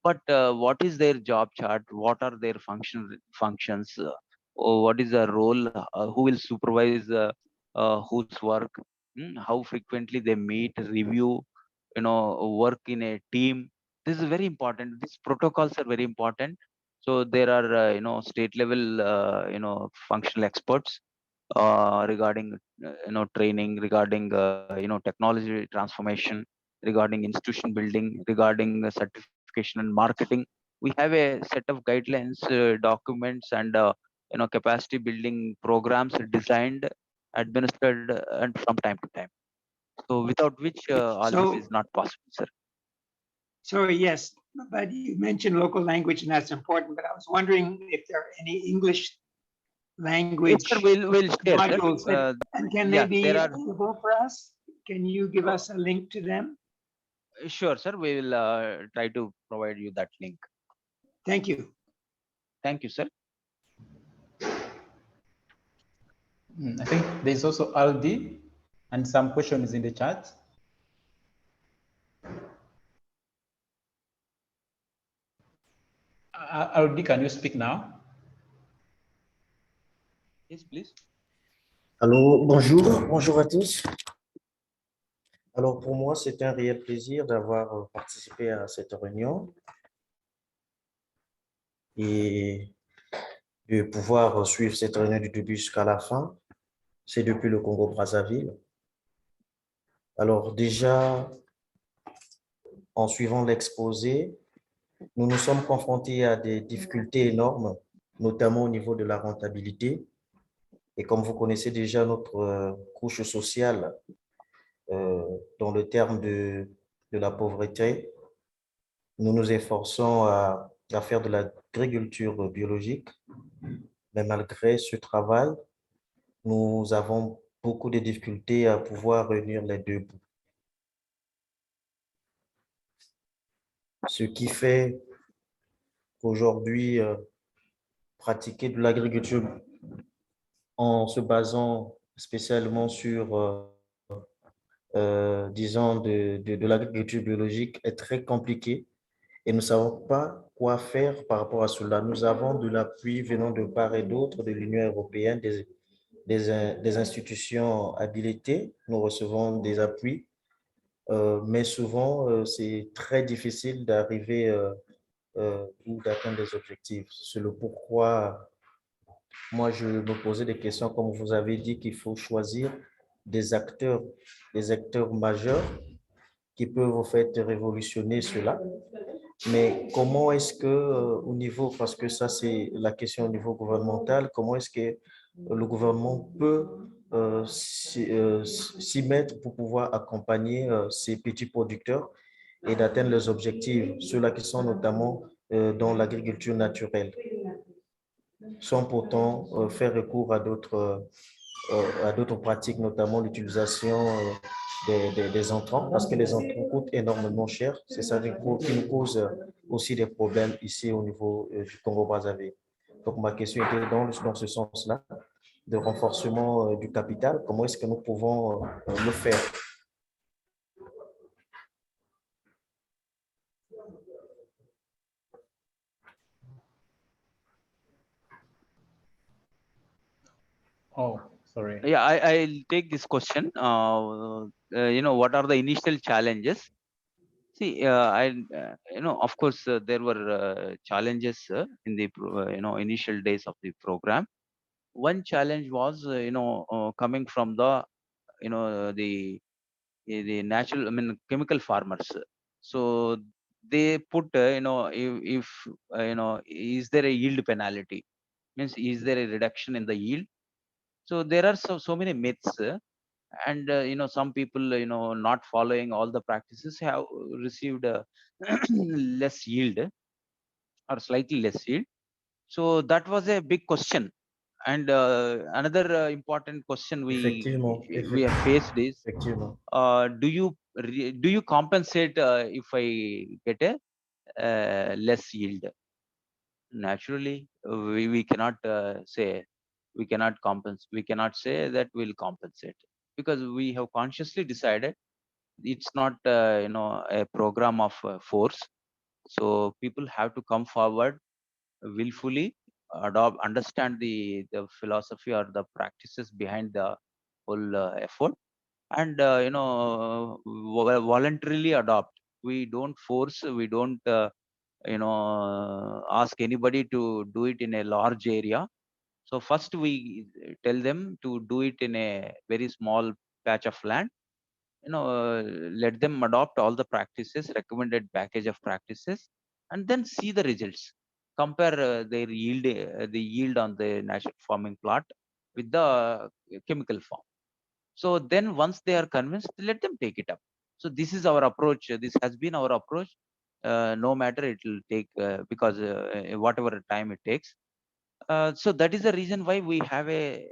S6: But what is their job chart? What are their functions? Or what is the role? Who will supervise whose work? How frequently they meet, review, work in a team. This is very important. These protocols are very important. So there are, state level, functional experts regarding, training, regarding, technology transformation, regarding institution building, regarding certificate communication and marketing. We have a set of guidelines, documents, and capacity building programs designed, administered, and from time to time. So without which all this is
S10: So,
S6: not possible, sir.
S10: so yes, but you mentioned local language and that's important, but I was wondering if there are any English
S6: Yes, sir.
S10: language
S6: We'll share, sir.
S10: modules and can they
S6: Yeah,
S10: be
S6: there are.
S10: available for us? Can you give us a link to them?
S6: Sure, sir. We will try to provide you that link.
S10: Thank you.
S6: Thank you, sir.
S3: I think there's also Aldi and some questions in the chat. Aldi, can you speak now? Yes, please.
S11: Allô, bonjour à tous. Alors pour moi, c'est un réel plaisir d'avoir participé à cette réunion et de pouvoir suivre cette réunion du début jusqu'à la fin. C'est depuis le Congo-Brazzaville. Alors déjà, en suivant l'exposé, nous nous sommes confrontés à des difficultés énormes, notamment au niveau de la rentabilité. Et comme vous connaissez déjà notre couche sociale, dans le terme de la pauvreté, nous nous efforçons à faire de l'agriculture biologique, mais malgré ce travail, nous avons beaucoup de difficultés à pouvoir réunir les deux bouts. Ce qui fait qu'aujourd'hui, pratiquer de l'agriculture en se basant spécialement sur, disons, de l'agriculture biologique est très compliqué et nous ne savons pas quoi faire par rapport à cela. Nous avons de l'appui venant de part et d'autre de l'Union européenne, des institutions habilitées. Nous recevons des appuis, mais souvent, c'est très difficile d'arriver ou d'atteindre des objectifs. C'est le pourquoi moi, je me posais des questions, comme vous avez dit, qu'il faut choisir des acteurs majeurs qui peuvent en fait révolutionner cela. Mais comment est-ce que, au niveau, parce que ça c'est la question au niveau gouvernemental, comment est-ce que le gouvernement peut s'y mettre pour pouvoir accompagner ces petits producteurs et d'atteindre leurs objectifs, ceux-là qui sont notamment dans l'agriculture naturelle, sans pourtant faire recours à d'autres pratiques, notamment l'utilisation des entrants, parce que les entrants coûtent énormément cher. C'est ça qui nous cause aussi des problèmes ici au niveau du Congo-Brazzaville. Donc, ma question était dans ce sens-là, de renforcement du capital. Comment est-ce que nous pouvons le faire?
S3: Oh, sorry.
S6: Yeah, I'll take this question. What are the initial challenges? See, of course, there were challenges in the initial days of the program. One challenge was coming from the the natural, chemical farmers. So they put if is there a yield penalty? Means is there a reduction in the yield? So there are so many myths, and some people not following all the practices have received less yield or slightly less yield. So that was a big question. And another important question we have faced is, do you compensate if I get a less yield? Naturally, we cannot say we cannot compensate. We cannot say that we'll compensate, because we have consciously decided it's not a program of force. So people have to come forward willfully, understand the philosophy or the practices behind the whole effort, and voluntarily adopt. We don't force, we don't ask anybody to do it in a large area. So first we tell them to do it in a very small patch of land. Let them adopt all the practices, recommended package of practices, and then see the results. Compare their yield, the yield on the natural farming plot with the chemical farm. So then once they are convinced, let them take it up. So this is our approach. This has been our approach. No matter it will take because whatever time it takes. So that is the reason why we have a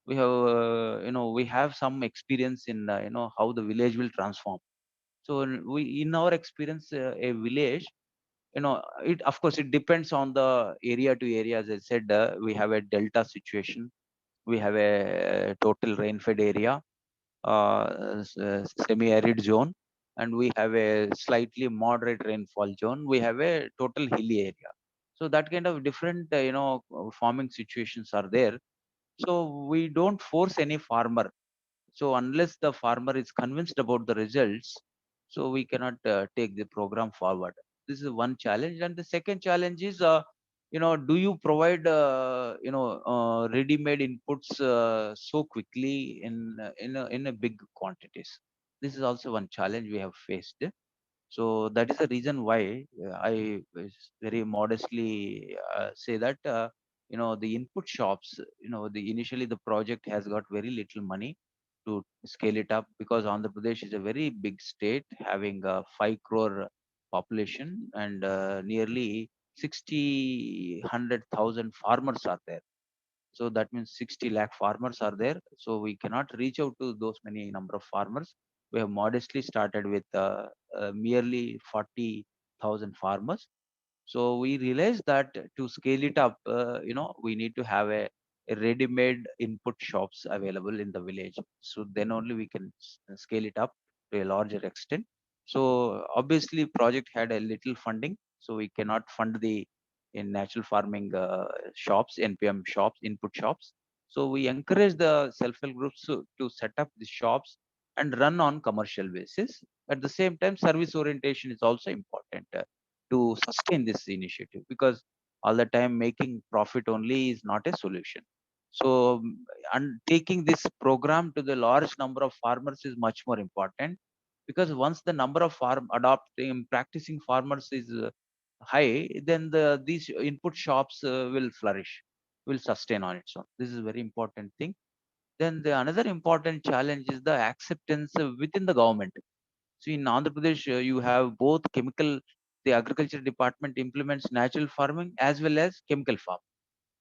S6: we have we have some experience in how the village will transform. So we in our experience a village, it of course it depends on the area to area. As I said, we have a delta situation, we have a total rain-fed area, semi-arid zone, and we have a slightly moderate rainfall zone. We have a total hilly area. So that kind of different, farming situations are there. So we don't force any farmer. So unless the farmer is convinced about the results, so we cannot take the program forward. This is one challenge, and the second challenge is, do you provide, ready-made inputs so quickly in a big quantities? This is also one challenge we have faced. So that is the reason why I very modestly say that the input shops. The initially the project has got very little money to scale it up because Andhra Pradesh is a very big state having a 5 crore population and nearly 100,000 farmers are there. So that means 60 lakh farmers are there. So we cannot reach out to those many number of farmers. We have modestly started with merely 40,000 farmers. So we realized that to scale it up, we need to have a ready-made input shops available in the village. So then only we can scale it up to a larger extent. So obviously, project had a little funding, so we cannot fund the in natural farming shops, NPM shops, input shops. So we encourage the self-help groups to set up the shops and run on commercial basis. At the same time, service orientation is also important to sustain this initiative because all the time making profit only is not a solution. So and taking this program to the large number of farmers is much more important because once the number of farm adopting practicing farmers is high, then these input shops will flourish, will sustain on its own. This is a very important thing. Then the another important challenge is the acceptance within the government. So in Andhra Pradesh, you have both chemical, the agriculture department implements natural farming as well as chemical farm.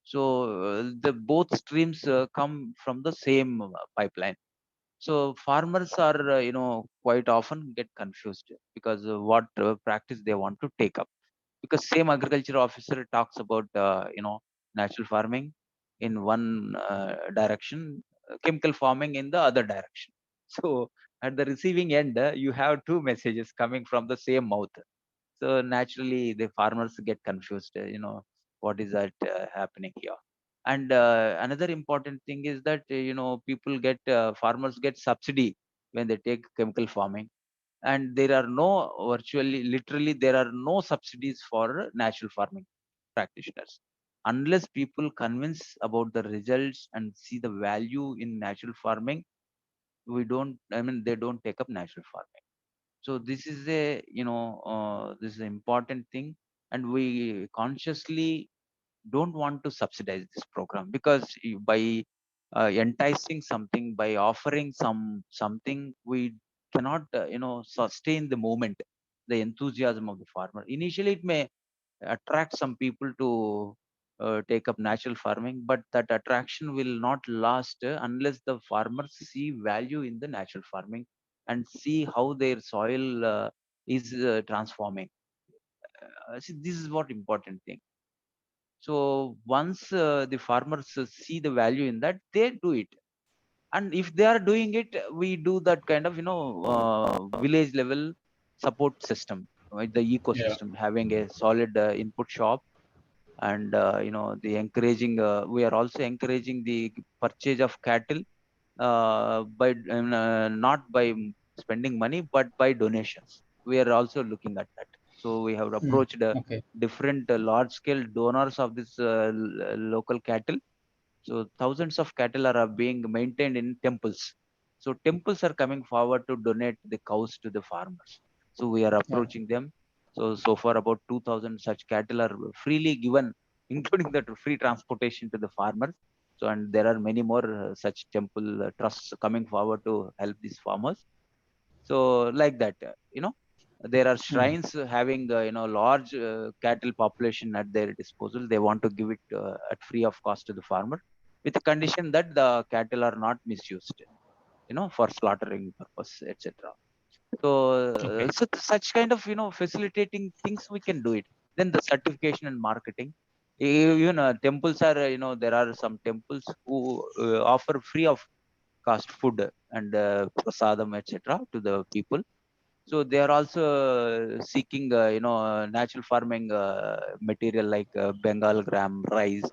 S6: So the both streams come from the same pipeline. So farmers are, quite often get confused because what practice they want to take up. Because same agriculture officer talks about, natural farming in one direction, chemical farming in the other direction. So at the receiving end, you have two messages coming from the same mouth. So naturally, the farmers get confused. What is that happening here? And another important thing is that people get farmers get subsidy when they take chemical farming, and there are no virtually literally there are no subsidies for natural farming practitioners unless people convince about the results and see the value in natural farming. We don't I mean They don't take up natural farming. So this is a this is an important thing, and we consciously don't want to subsidize this program because by enticing something, by offering something, we cannot sustain the moment, the enthusiasm of the farmer. Initially it may attract some people to take up natural farming, but that attraction will not last unless the farmers see value in the natural farming and see how their soil is transforming. See, this is what important thing. So once the farmers see the value in that, they do it. And if they are doing it, we do that kind of village level support system, right? The
S3: Yeah.
S6: ecosystem, having a solid input shop, and the encouraging. We are also encouraging the purchase of cattle not by spending money, but by donations. We are also looking at that. So we have approached
S3: Okay.
S6: different large scale donors of this local cattle. So thousands of cattle are being maintained in temples. So temples are coming forward to donate the cows to the farmers. So we are
S3: Yeah.
S6: approaching them. So far about 2,000 such cattle are freely given, including the free transportation to the farmers. So, and there are many more such temple trusts coming forward to help these farmers. So like that, there are shrines having, large cattle population at their disposal. They want to give it at free of cost to the farmer with the condition that the cattle are not misused, for slaughtering purpose, etc. So such kind of, facilitating things we can do it. Then the certification and marketing. Temples are, there are some temples who offer free of cost food and prasadam, etc. to the people. So they are also seeking, natural farming material like Bengal gram, rice,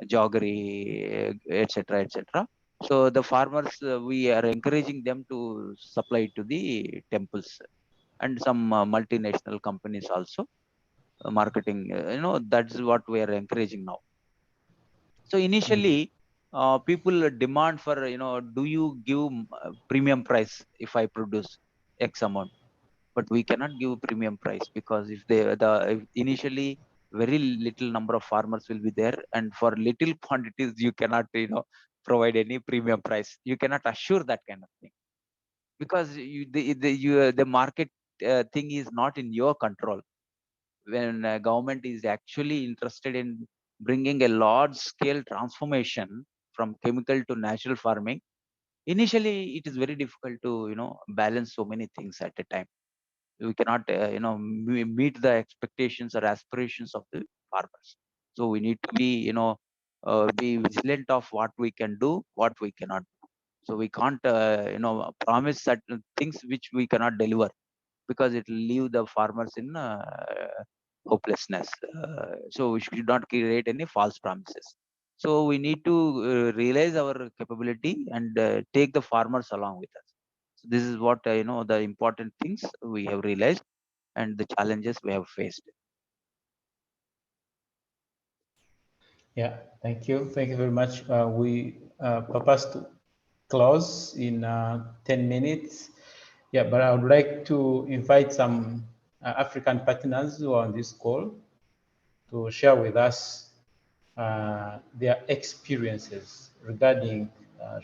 S6: jaggery, etc., etc. So the farmers, we are encouraging them to supply to the temples and some multinational companies also marketing. That's what we are encouraging now. So initially, people demand for, do you give premium price if I produce X amount? But we cannot give premium price because if initially very little number of farmers will be there, and for little quantities you cannot, provide any premium price. You cannot assure that kind of thing because the market thing is not in your control. When government is actually interested in bringing a large scale transformation from chemical to natural farming, initially it is very difficult to, balance so many things at a time. We cannot, meet the expectations or aspirations of the farmers. So we need to be, be vigilant of what we can do, what we cannot do. So we can't, promise certain things which we cannot deliver because it will leave the farmers in hopelessness. So we should not create any false promises. So we need to realize our capability and take the farmers along with us. So this is what, the important things we have realized and the challenges we have faced.
S12: Yeah, thank you. Thank you very much. We propose to close in 10 minutes. Yeah, but I would like to invite some African partners who are on this call to share with us their experiences regarding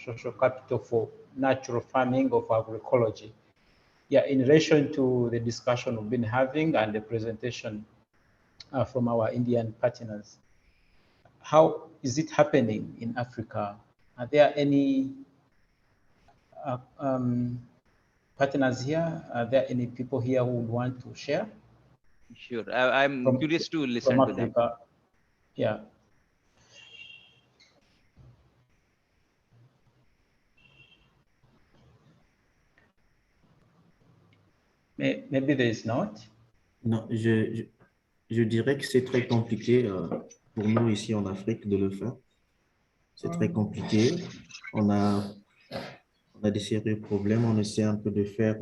S12: social capital for natural farming of agroecology. Yeah, in relation to the discussion we've been having and the presentation from our Indian partners, how is it happening in Africa? Are there any partners here? Are there any people here who would want to share?
S6: Sure, I'm curious to listen to them.
S12: Yeah. Maybe there is not.
S11: Non, je dirais que c'est très compliqué pour nous ici en Afrique de le faire. C'est très compliqué. On a des sérieux problèmes. On essaie un peu de faire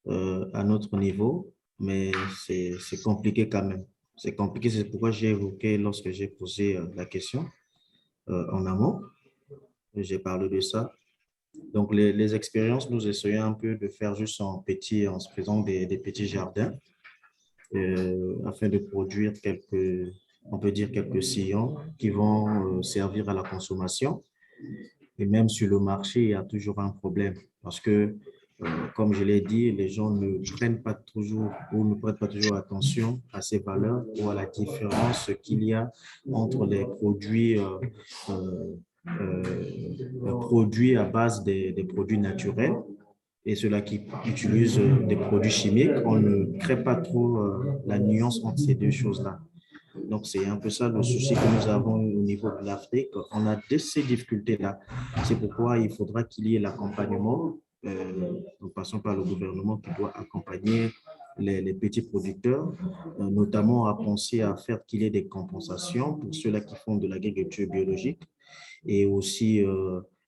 S11: à notre niveau, mais c'est compliqué quand même. C'est compliqué, c'est pourquoi j'ai évoqué lorsque j'ai posé la question en amont. J'ai parlé de ça. Donc, les expériences, nous essayons un peu de faire juste en se faisant des petits jardins afin de produire on peut dire quelques sillons qui vont servir à la consommation. Et même sur le marché, il y a toujours un problème parce que, comme je l'ai dit, les gens ne prennent pas toujours ou ne prêtent pas toujours attention à ces valeurs ou à la différence qu'il y a entre les produits produits à base des produits naturels et ceux-là qui utilisent des produits chimiques. On ne crée pas trop la nuance entre ces deux choses-là. Donc, c'est un peu ça le souci que nous avons au niveau de l'Afrique. On a ces difficultés-là. C'est pourquoi il faudra qu'il y ait l'accompagnement. Nous passons par le gouvernement qui doit accompagner les petits producteurs, notamment à penser à faire qu'il y ait des compensations pour ceux-là qui font de l'agriculture biologique et aussi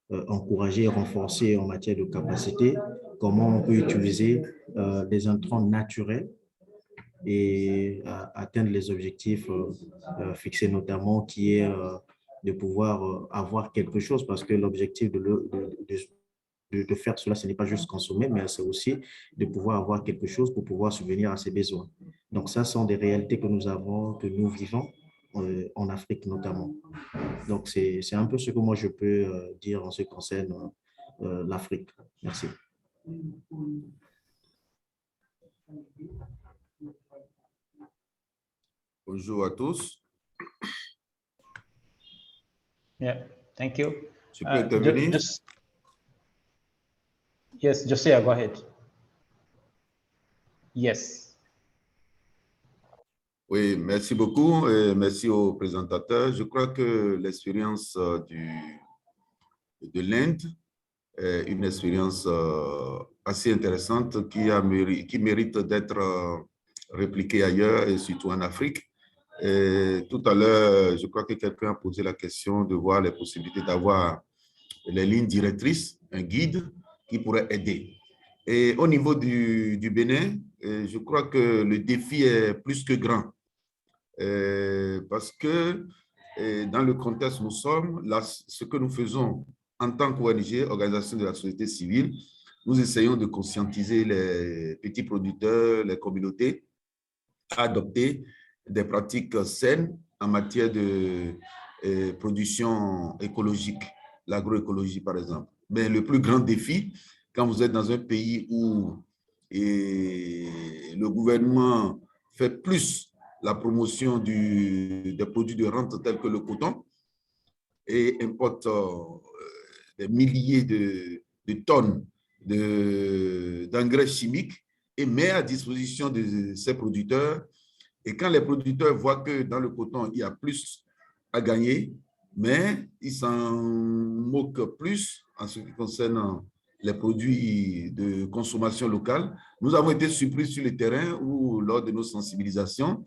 S11: encourager et renforcer en matière de capacité comment on peut utiliser des intrants naturels et atteindre les objectifs fixés, notamment qui est de pouvoir avoir quelque chose, parce que l'objectif de faire cela, ce n'est pas juste consommer, mais c'est aussi de pouvoir avoir quelque chose pour pouvoir subvenir à ses besoins. Donc, ça sont des réalités que nous avons, que nous vivons en Afrique notamment. Donc, c'est un peu ce que moi je peux dire en ce qui concerne l'Afrique. Merci.
S13: Bonjour à tous.
S12: Yeah, thank you.
S13: Je peux intervenir?
S12: Yes, Josiah, go ahead. Yes.
S13: Oui, merci beaucoup et merci aux présentateurs. Je crois que l'expérience de l'Inde est une expérience assez intéressante qui mérite d'être répliquée ailleurs et surtout en Afrique. Et tout à l'heure, je crois que quelqu'un a posé la question de voir les possibilités d'avoir les lignes directrices, un guide qui pourrait aider. Et au niveau du Bénin, je crois que le défi est plus que grand. Parce que dans le contexte où nous sommes, là, ce que nous faisons en tant qu'ONG, organisation de la société civile, nous essayons de conscientiser les petits producteurs, les communautés, à adopter des pratiques saines en matière de production écologique, l'agroécologie par exemple. Mais le plus grand défi, quand vous êtes dans un pays où le gouvernement fait plus la promotion des produits de rente tels que le coton et importe des milliers de tonnes d'engrais chimiques et met à disposition de ces producteurs. Et quand les producteurs voient que dans le coton, il y a plus à gagner, mais ils s'en moquent plus en ce qui concerne les produits de consommation locale. Nous avons été surpris sur le terrain où, lors de nos sensibilisations,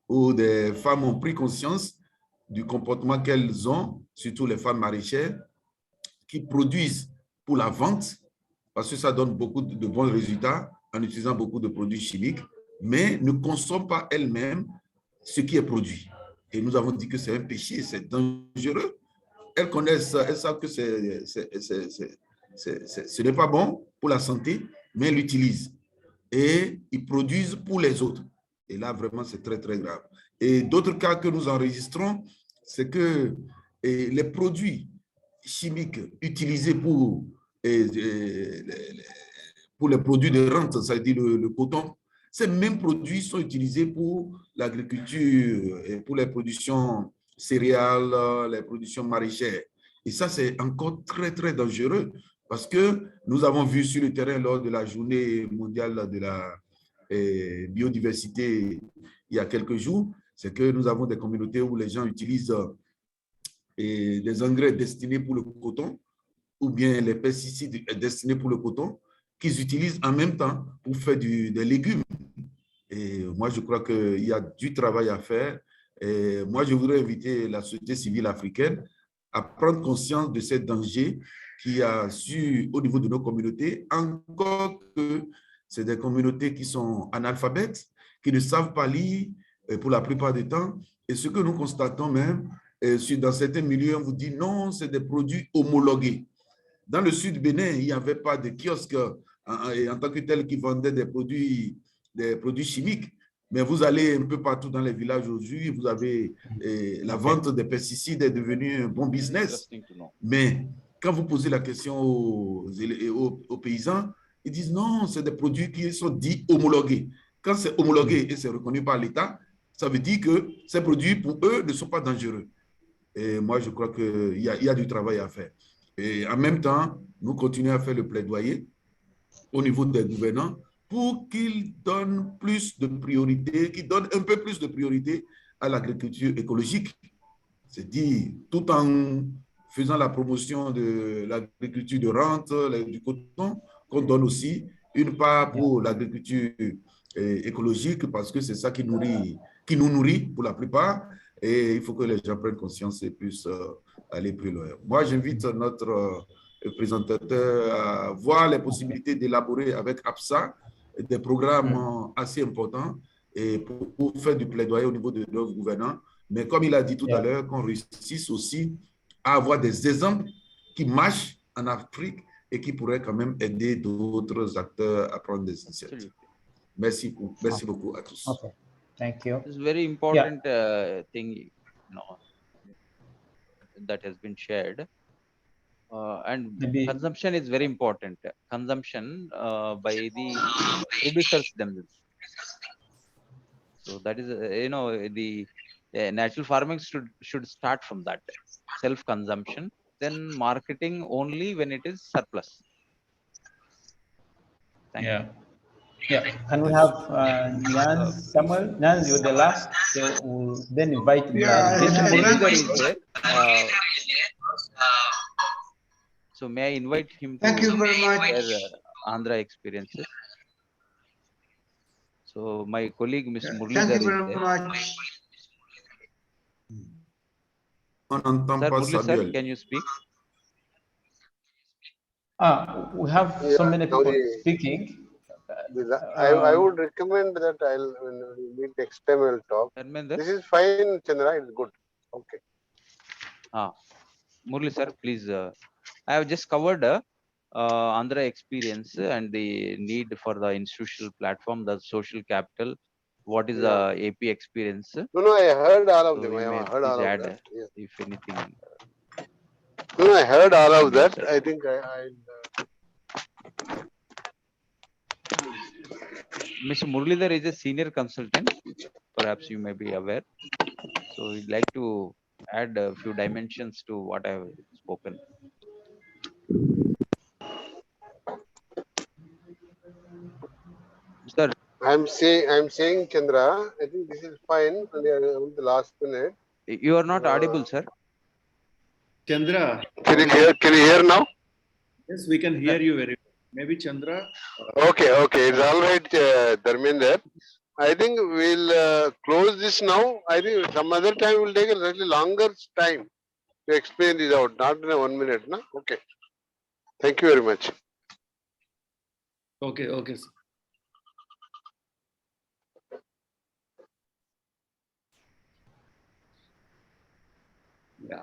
S13: où des femmes ont pris conscience du comportement qu'elles ont, surtout les femmes maraîchères, qui produisent pour la vente, parce que ça donne beaucoup de bons résultats en utilisant beaucoup de produits chimiques, mais ne consomment pas elles-mêmes ce qui est produit. Et nous avons dit que c'est un péché, c'est dangereux. Elles connaissent, elles savent que ce n'est pas bon pour la santé, mais elles l'utilisent. Et ils produisent pour les autres. Et là, vraiment, c'est très, très grave. Et d'autres cas que nous enregistrons, c'est que les produits chimiques utilisés pour les produits de rente, c'est-à-dire le coton, ces mêmes produits sont utilisés pour l'agriculture et pour les productions céréales, les productions maraîchères. Et ça, c'est encore très, très dangereux parce que nous avons vu sur le terrain lors de la journée mondiale de la biodiversité il y a quelques jours, c'est que nous avons des communautés où les gens utilisent des engrais destinés pour le coton ou bien les pesticides destinés pour le coton qu'ils utilisent en même temps pour faire des légumes. Et moi, je crois qu'il y a du travail à faire. Et moi, je voudrais inviter la société civile africaine à prendre conscience de ces dangers qu'il y a au niveau de nos communautés, encore que c'est des communautés qui sont analphabètes, qui ne savent pas lire pour la plupart du temps. Et ce que nous constatons même, dans certains milieux, on vous dit non, c'est des produits homologués. Dans le sud du Bénin, il n'y avait pas de kiosque en tant que tel qui vendait des produits chimiques. Mais vous allez un peu partout dans les villages aujourd'hui, vous avez la vente des pesticides est devenue un bon business. Mais quand vous posez la question aux paysans, ils disent non, c'est des produits qui sont dits homologués. Quand c'est homologué et c'est reconnu par l'État, ça veut dire que ces produits, pour eux, ne sont pas dangereux. Et moi, je crois qu'il y a du travail à faire. Et en même temps, nous continuons à faire le plaidoyer au niveau des gouvernants pour qu'ils donnent plus de priorité, qu'ils donnent un peu plus de priorité à l'agriculture écologique. C'est-à-dire, tout en faisant la promotion de l'agriculture de rente, du coton, qu'on donne aussi une part pour l'agriculture écologique parce que c'est ça qui nous nourrit pour la plupart. Et il faut que les gens prennent conscience et puissent aller plus loin. Moi, j'invite notre présentateur à voir les possibilités d'élaborer avec AFSA des programmes assez importants et pour faire du plaidoyer au niveau de nos gouvernants. Mais comme il a dit tout à l'heure, qu'on réussisse aussi à avoir des exemples qui marchent en Afrique et qui pourrait quand même aider d'autres acteurs à prendre des initiatives. Merci beaucoup à tous.
S12: Okay, thank you.
S6: It's very important thing, that has been shared. And
S12: Maybe
S6: consumption is very important. Consumption by the producers themselves. So that is, the natural farming should start from that self-consumption, then marketing only when it is surplus. Thank you.
S12: Yeah, and we have Naz Samuel. Naz, you're the last, so we'll then invite
S6: Mr. Muralidhar is there. So may I invite him to
S14: Thank you very much.
S6: share Andhra experiences? So my colleague, Mr. Muralidhar,
S14: Thank you
S6: is
S14: very
S6: there.
S14: much.
S13: On n'entend
S6: Sir,
S13: pas
S6: Murli,
S13: Samuel.
S6: sir, can you speak?
S12: We have so many people speaking.
S15: I would recommend that when we meet next time I'll talk.
S6: Dharmender?
S15: This is fine, Chandra. It's good. Okay.
S6: Murli, sir, please. I have just covered Andhra experience and the need for the institutional platform, the social capital. What is the AP experience?
S15: No, I heard all of
S6: So
S15: them.
S6: you
S15: I
S6: may
S15: have heard
S6: please
S15: all of
S6: add,
S15: that. Yes.
S6: if anything.
S15: No, I heard all
S6: From
S15: of
S6: your
S15: that.
S6: side.
S15: I think
S6: Mr. Muralidhar is a senior consultant. Perhaps you may be aware. So we'd like to add a few dimensions to what I have spoken. Sir,
S15: I'm saying, Chandra. I think this is fine. And the last minute.
S6: you are not audible, sir.
S4: Chandra.
S15: Can you hear now?
S4: Yes, we can hear you very well. Maybe Chandra.
S15: Okay. It's all right, Dharmender. I think we'll close this now. I think some other time we'll take a slightly longer time to explain this out. Not in a 1 minute, no? Okay. Thank you very much.
S4: Okay. Yeah.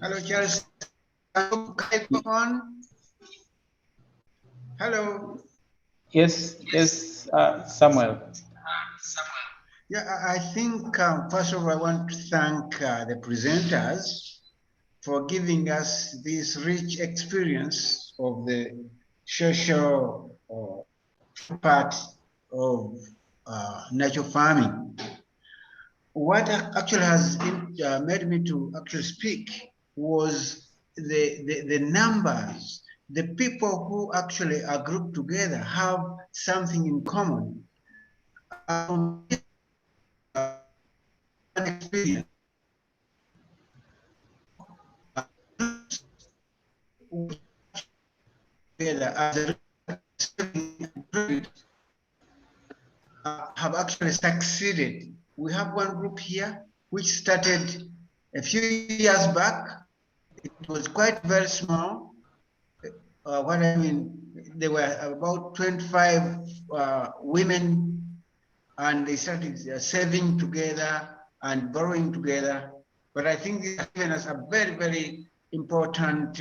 S14: Hello, Charles. Can I go on? Hello.
S12: Yes, Samuel.
S14: Yeah, I think first of all, I want to thank the presenters for giving us this rich experience of the social part of natural farming. What actually has made me to actually speak was the numbers. The people who actually are grouped together have something in common. Experience. Have actually succeeded. We have one group here which started a few years back. It was quite very small. What I mean, there were about 25 women, and they started saving together and borrowing together. But I think this has given us a very, very important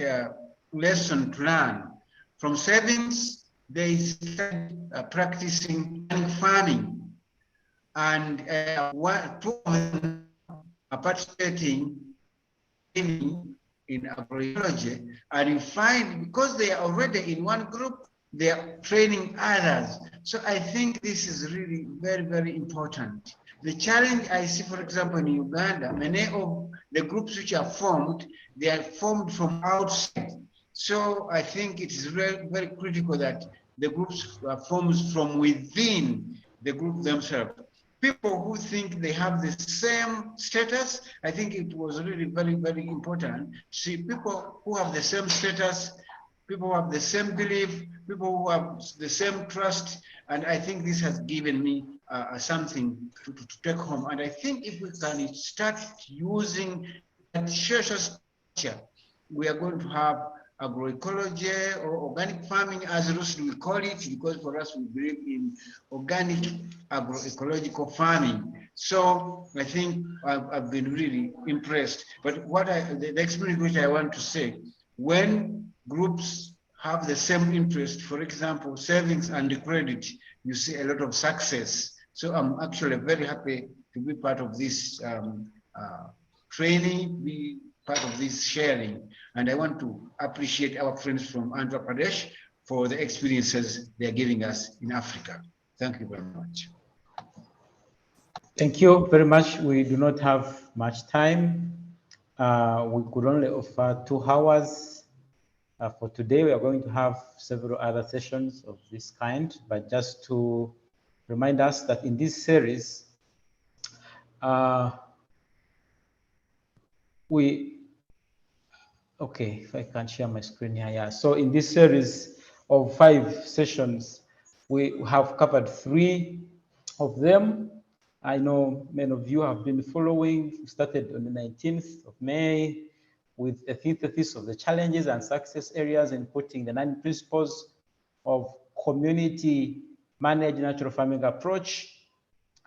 S14: lesson to learn. From savings, they started practicing farming, and two of them are participating in agroecology, and you find because they are already in one group, they are training others. So I think this is really very, very important. The challenge I see, for example, in Uganda, many of the groups which are formed, they are formed from outside. So I think it is very, very critical that the groups forms from within the group themselves. People who think they have the same status, I think it was really very, very important. See, people who have the same status, people who have the same belief, people who have the same trust, and I think this has given me something to take home. And I think if we can start using that social structure, we are going to have agroecology or organic farming, as Rusli will call it, because for us we believe in organic agroecological farming. So I think I've been really impressed. But what the experience which I want to say, when groups have the same interest, for example, savings and credit, you see a lot of success. So I'm actually very happy to be part of this training, be part of this sharing. And I want to appreciate our friends from Andhra Pradesh for the experiences they're giving us in Africa. Thank you very much.
S12: Thank you very much. We do not have much time. We could only offer 2 hours for today. We are going to have several other sessions of this kind, but just to remind us that in this series, okay, if I can share my screen here, yeah. So in this series of 5 sessions, we have covered 3 of them. I know many of you have been following. We started on the 19th of May with a synthesis of the challenges and success areas in putting the 9 principles of community managed natural farming approach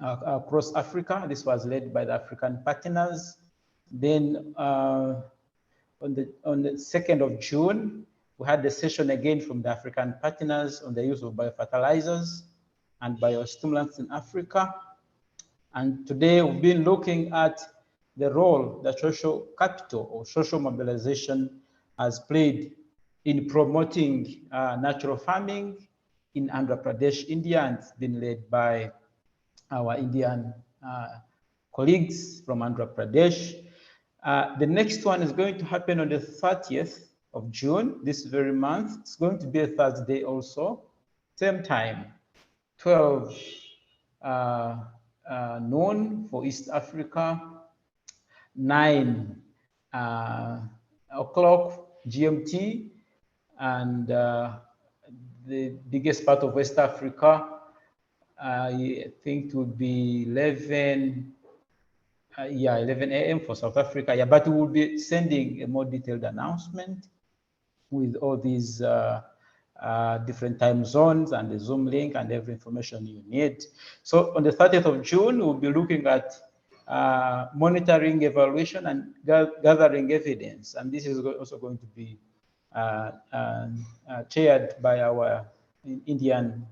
S12: across Africa. This was led by the African partners. Then on the 2nd of June, we had the session again from the African partners on the use of biofertilizers and biostimulants in Africa. And today we've been looking at the role that social capital or social mobilization has played in promoting natural farming in Andhra Pradesh, India, and it's been led by our Indian colleagues from Andhra Pradesh. The next one is going to happen on the 30th of June, this very month. It's going to be a Thursday also, same time, 12 noon for East Africa, 9 o'clock GMT, and the biggest part of West Africa, I think it would be 11 a.m. for South Africa. Yeah, but we will be sending a more detailed announcement with all these different time zones and the Zoom link and every information you need. So on the 30th of June, we'll be looking at monitoring, evaluation, and gathering evidence. And this is also going to be chaired by our Indian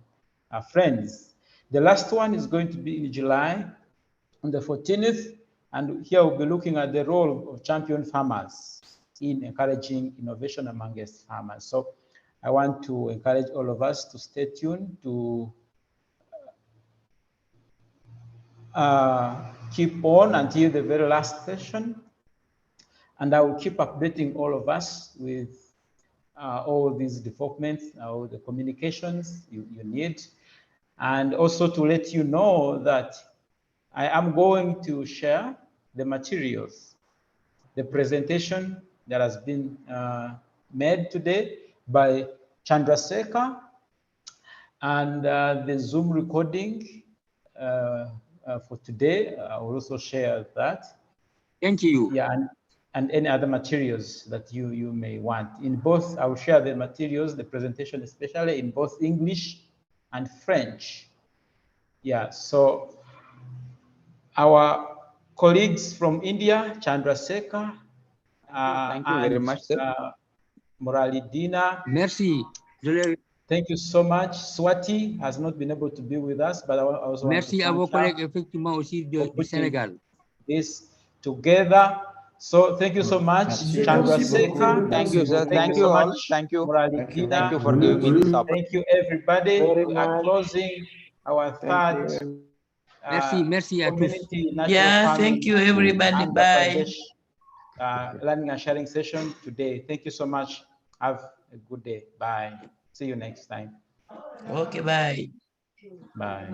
S12: friends. The last one is going to be in July on the 14th. And here we'll be looking at the role of champion farmers in encouraging innovation amongst farmers. So I want to encourage all of us to stay tuned to keep on until the very last session. And I will keep updating all of us with all these developments, all the communications you need. And also to let you know that I am going to share the materials, the presentation that has been made today by Chandrasekhar, and the Zoom recording for today. I will also share that.
S16: Thank you.
S12: Yeah, and any other materials that you may want. In both, I will share the materials, the presentation, especially in both English and French. Yeah, so our colleagues from India, Chandrasekhar,
S16: thank you very much, sir.
S12: Moralidina.
S16: Merci.
S12: Thank you so much. Swati has not been able to be with us, but I also
S16: merci à
S12: want
S16: vos
S12: to
S16: collègues effectivement aussi du Sénégal.
S12: This together. So thank you so much, Chandrasekhar.
S6: Thank you, sir. Thank you
S12: so
S6: all.
S12: much,
S6: Thank you.
S12: Moralidina.
S6: Thank you for giving me this opportunity.
S12: Thank you, everybody. We are closing our third
S16: merci à tous.
S12: community natural
S17: Yeah,
S12: farming
S17: thank you, everybody.
S12: Andhra
S17: Bye.
S12: Pradesh, learning and sharing session today. Thank you so much. Have a good day. Bye. See you next time.
S17: Okay, bye.
S12: Bye.